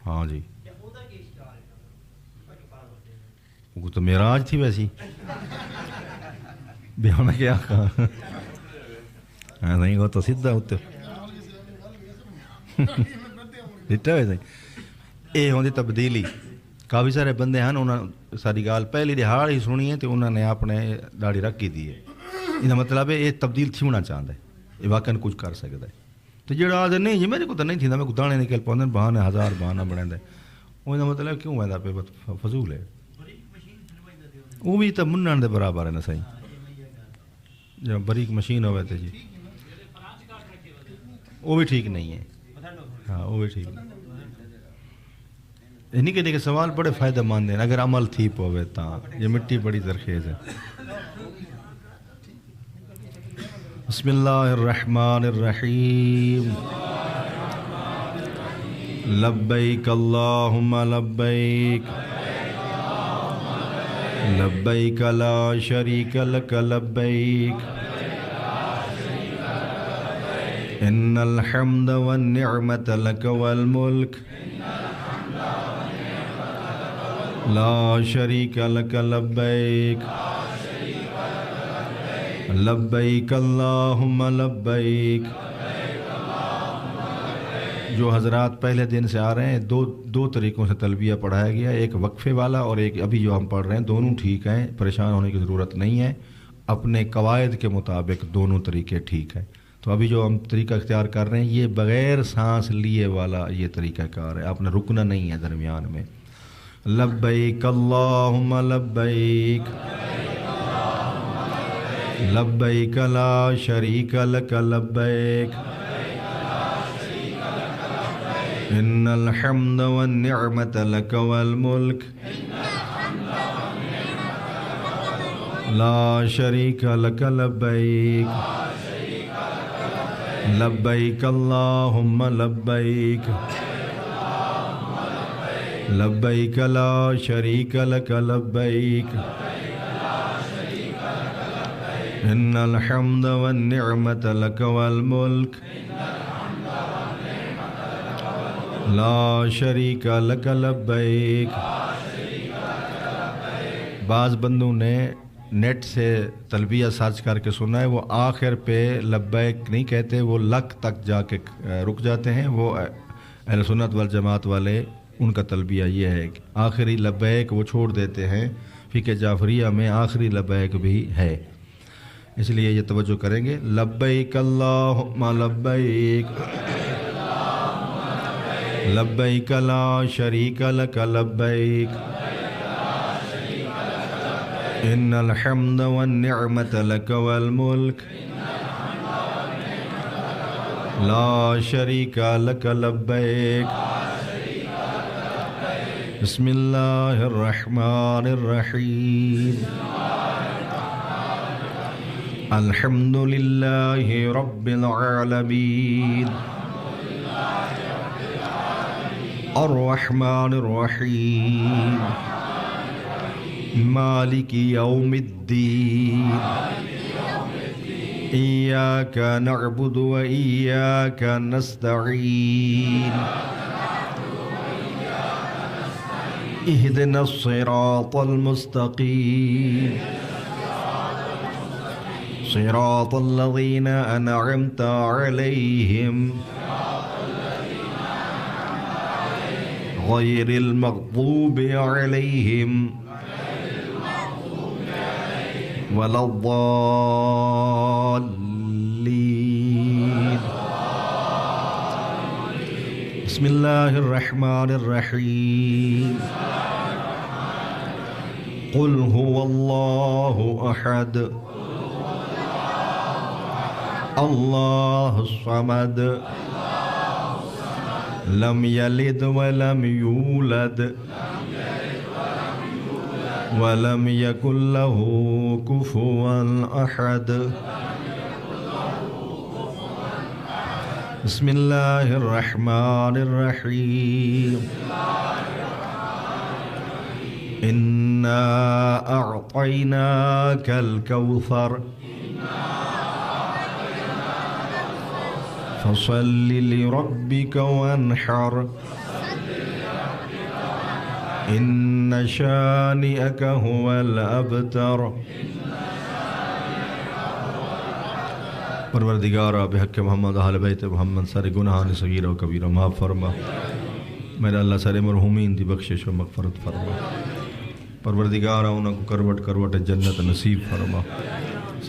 ہاں جی وہ تو معراج تھی ویسی بیانا کیا نہیں وہ تو سیدھا اتنے ڈٹا ہوئے سہی یہ ہوندی تبدیلی۔ کافی سارے بندے ہیں انہوں نے ساری گال پہلی دہاڑ ہی سنی ہے تو انہوں نے اپنے داڑھی رکھی دی ہے، یہ مطلب ہے یہ تبدیل تھی ہونا چاہتا ہے، یہ واقعی کچھ کر سکتا ہے تو جڑا آدھے نہیں جی میرے کو تو نہیں تھی میں کو دانے نکل پاؤں بہانے ہزار بہانا بنا دے وہ مطلب کیوں ہے پہ فضول ہے، وہ بھی تو منن دے برابر ہے نا صحیح جب بریک مشین ہوئے تو جی وہ بھی ٹھیک نہیں ہے، ہاں وہ بھی ٹھیک نہیں۔ نکے نکے سوال بڑے فائدہ مند ہیں اگر عمل تھی پوے تا، یہ مٹی بڑی زرخیز ہے۔ بسم اللہ الرحمن الرحیم، لبیک اللہم لبیک لبیک لا شریک لک لبیک ان الحمد والنعمت لک والملک لا شریک لک لبیک لبیک اللہم لبیک۔ جو حضرات پہلے دن سے آ رہے ہیں دو طریقوں سے تلبیہ پڑھایا گیا، ایک وقفے والا اور ایک ابھی جو ہم پڑھ رہے ہیں، دونوں ٹھیک ہیں، پریشان ہونے کی ضرورت نہیں ہے، اپنے قواعد کے مطابق دونوں طریقے ٹھیک ہیں۔ تو ابھی جو ہم طریقہ اختیار کر رہے ہیں یہ بغیر سانس لیے والا یہ طریقہ کار ہے، آپ نے رکنا نہیں ہے درمیان میں۔ لبیک اللہم لبیک لبیک لا شریک لک لبیک ان الحمد والنعمت لک والملک لا شریک لک لبیک لبیک اللہم لبیک لبیک لا شریک لک لبیک ان الحمد والنعمت لک والملک لا شریک لک لبیک۔ بعض بندوں نے نیٹ سے تلبیہ سرچ کر کے سنا ہے، وہ آخر پہ لبیک نہیں کہتے، وہ لک تک جا کے رک جاتے ہیں، وہ اہل سنت والجماعت والے ان کا تلبیہ یہ ہے کہ آخری لبیک وہ چھوڑ دیتے ہیں، فقہ جعفریہ میں آخری لبیک بھی ہے، اس لیے یہ توجہ کریں گے۔ لبیک اللہم لبیک لبیک لا شریک لک لبیک ان الحمد والنعمت لک والملک لا شريك لك لبيك بسم الله الرحمن الرحيم الحمد لله رب العالمين الرحمن الرحيم مالك يوم الدين إياك نعبد وإياك نستعين اهدنا الصراط المستقيم صراط الذين أنعمت عليهم غير المغضوب عليهم ولا الضالين بسم الله الرحمن الرحيم قل هو الله أحد الله الصمد لم يلد ولم يولد ولم يكن له كفوا أحد بسم الله الرحمن الرحيم إنا أعطيناك الكوثر فصل لربك وانحر إن شانئك هو الأبتر پروردگارا بحق محمد اہل بیت محمد سارے گناہان صغیرہ و کبیرہ معاف فرما میرا اللہ سارے مرحومین دی بخشش و مغفرت فرما پروردگارا انہوں کو کروٹ کروٹ جنت نصیب فرما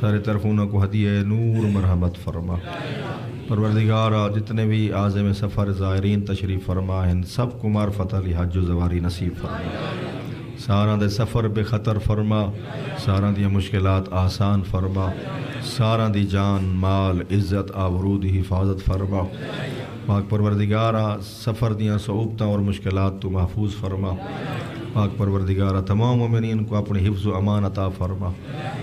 سارے طرف انہوں کو ہدیہ نور مرحمت فرما پروردگارا جتنے بھی عازم سفر زائرین تشریف فرما ہیں سب کو معرفت علی حج و زواری نصیب فرما سارا دے سفر بے خطر فرما سارا دی مشکلات آسان فرما سارا دی جان مال عزت آبرو دی حفاظت فرما پاک پروردگارا سفر دیاں صعوبتاں اور مشکلات تو محفوظ فرما پاک پروردگارا تمام مومنین کو اپنی حفظ و امان عطا فرما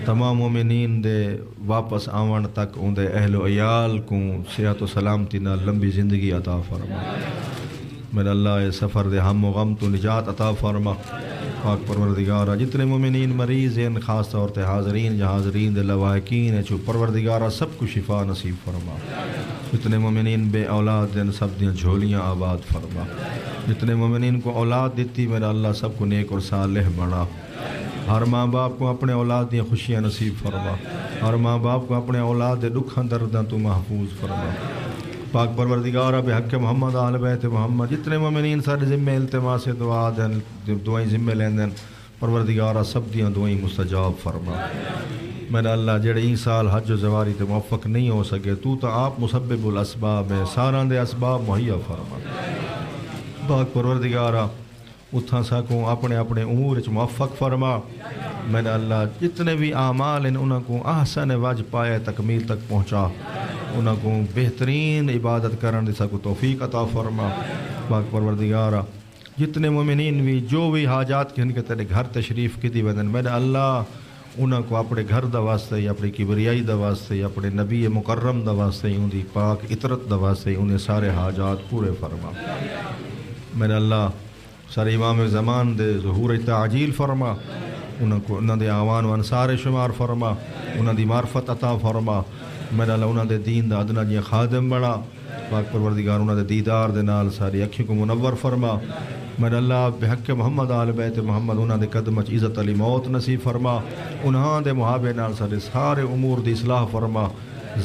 تمام مومنین دے واپس آون تک ان دے اہل و عیال کو صحت و سلامتی نہ لمبی زندگی عطا فرما میرا اللہ سفر دے ہم و غم تو نجات عطا فرما پاک پروردگارا جتنے مومنین مریض ہیں خاص طور تے حاضرین یا حاضرین دے لواحقین ہیں چو پروردگارا سب کو شفا نصیب فرما جتنے مومنین بے اولاد ہیں سب دیاں جھولیاں آباد فرما جتنے مومنین کو اولاد دیتی میرا اللہ سب کو نیک اور صالح بنا ہر ماں باپ کو اپنے اولاد دیاں خوشیاں نصیب فرما ہر ماں باپ کو اپنے اولاد دے دکھاں درداں تو محفوظ فرما پاک پروردگارہ بحق محمد آل بیت محمد جتنے مومنین سارے ذمہ التماس دعا دیں دعائیں ذمہ لیندن پروردگارہ سب دیاں دعائیں مستجاب فرما میرا اللہ جڑے این سال حج و زواری تے موفق نہیں ہو سکے تو آپ مسبب الاسباب ہے ساران دے اسباب مہیا فرما پاک پروردگارہ اتھاں ساکوں اپنے اپنے امور وچ موفق فرما میرا اللہ جتنے بھی اعمال ہیں انہاں کو احسن وجہ پائے تکمیل تک پہنچا انہاں کو بہترین عبادت کرن دے سکو توفیق عطا فرما پاک پروردگارہ جتنے مومنین بھی جو بھی حاجات کے ان کے تیرے گھر تشریف کی دی ودن میرا اللہ انہاں کو اپنے گھر دا واسطے یا اپنی کبریائی دا واسطے یا اپنے نبی مکرم دا واسطے ان دی پاک عطرت دا واسطے انہیں سارے حاجات پورے فرما میرا اللہ سارے امام زمان دے ظہور تعجیل فرما انہاں دے آوان و انصار شمار فرما انہاں دی معرفت عطا فرما میرا اللہ انہاں دے دین دا ادنا جی خادم بڑا پاک پروردگار انہاں دے دیدار دے نال ساری اکھیوں کو منور فرما میرا اللہ بحق محمد آل بیت محمد انہاں دے قدم وچ عزت علی موت نصیب فرما انہاں دے محابے نال سارے امور دی اصلاح فرما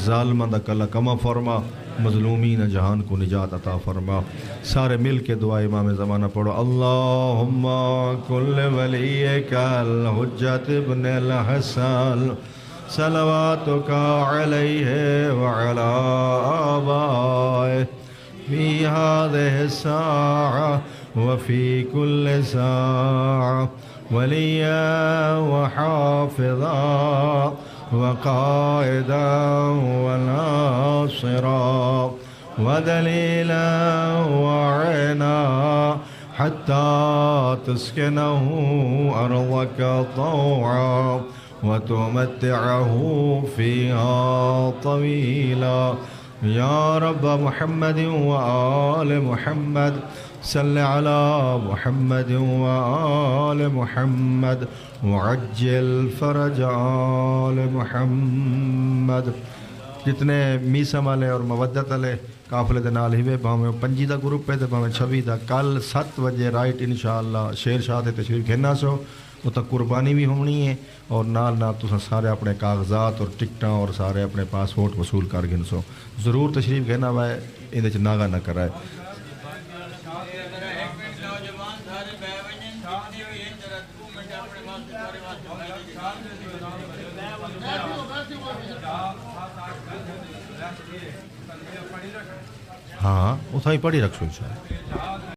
ظالماں دا کلا کما فرما مظلومین جہان کو نجات عطا فرما سارے مل کے دعا امام زمانہ پڑھو اللہم کل ولیک الحجت ابن الحسن صلواتک علیہ وعلا آبائے فی هذه الساعة وفي كل ساعة وليا وحافظا وقائدا وناصرا ودليلا وعينا حتى تسكنه أرضك طوعا وتمتعه فيها طويلا يا رب محمد وآل محمد صل على محمد وآل محمد وعجل فرج آل محمد. جتنے میسم والے اور مودت والے قافلے دے نال ہوئے بھاویں 5 دا گروپ ہے تے بھاویں 26 دا کل 7 بجے رائٹ انشاءاللہ شیر شاہ تے تشریف گھننا سو اتنا قربانی بھی ہونی ہے اور نال نال تساں سارے اپنے کاغذات اور ٹکٹاں اور سارے اپنے پاسپورٹ وصول کر گھن سو ضرور تشریف گھننا وے ایں وچ ناغا نہ کرائے. ہاں اتھائی پڑھی رکھو انشاءاللہ.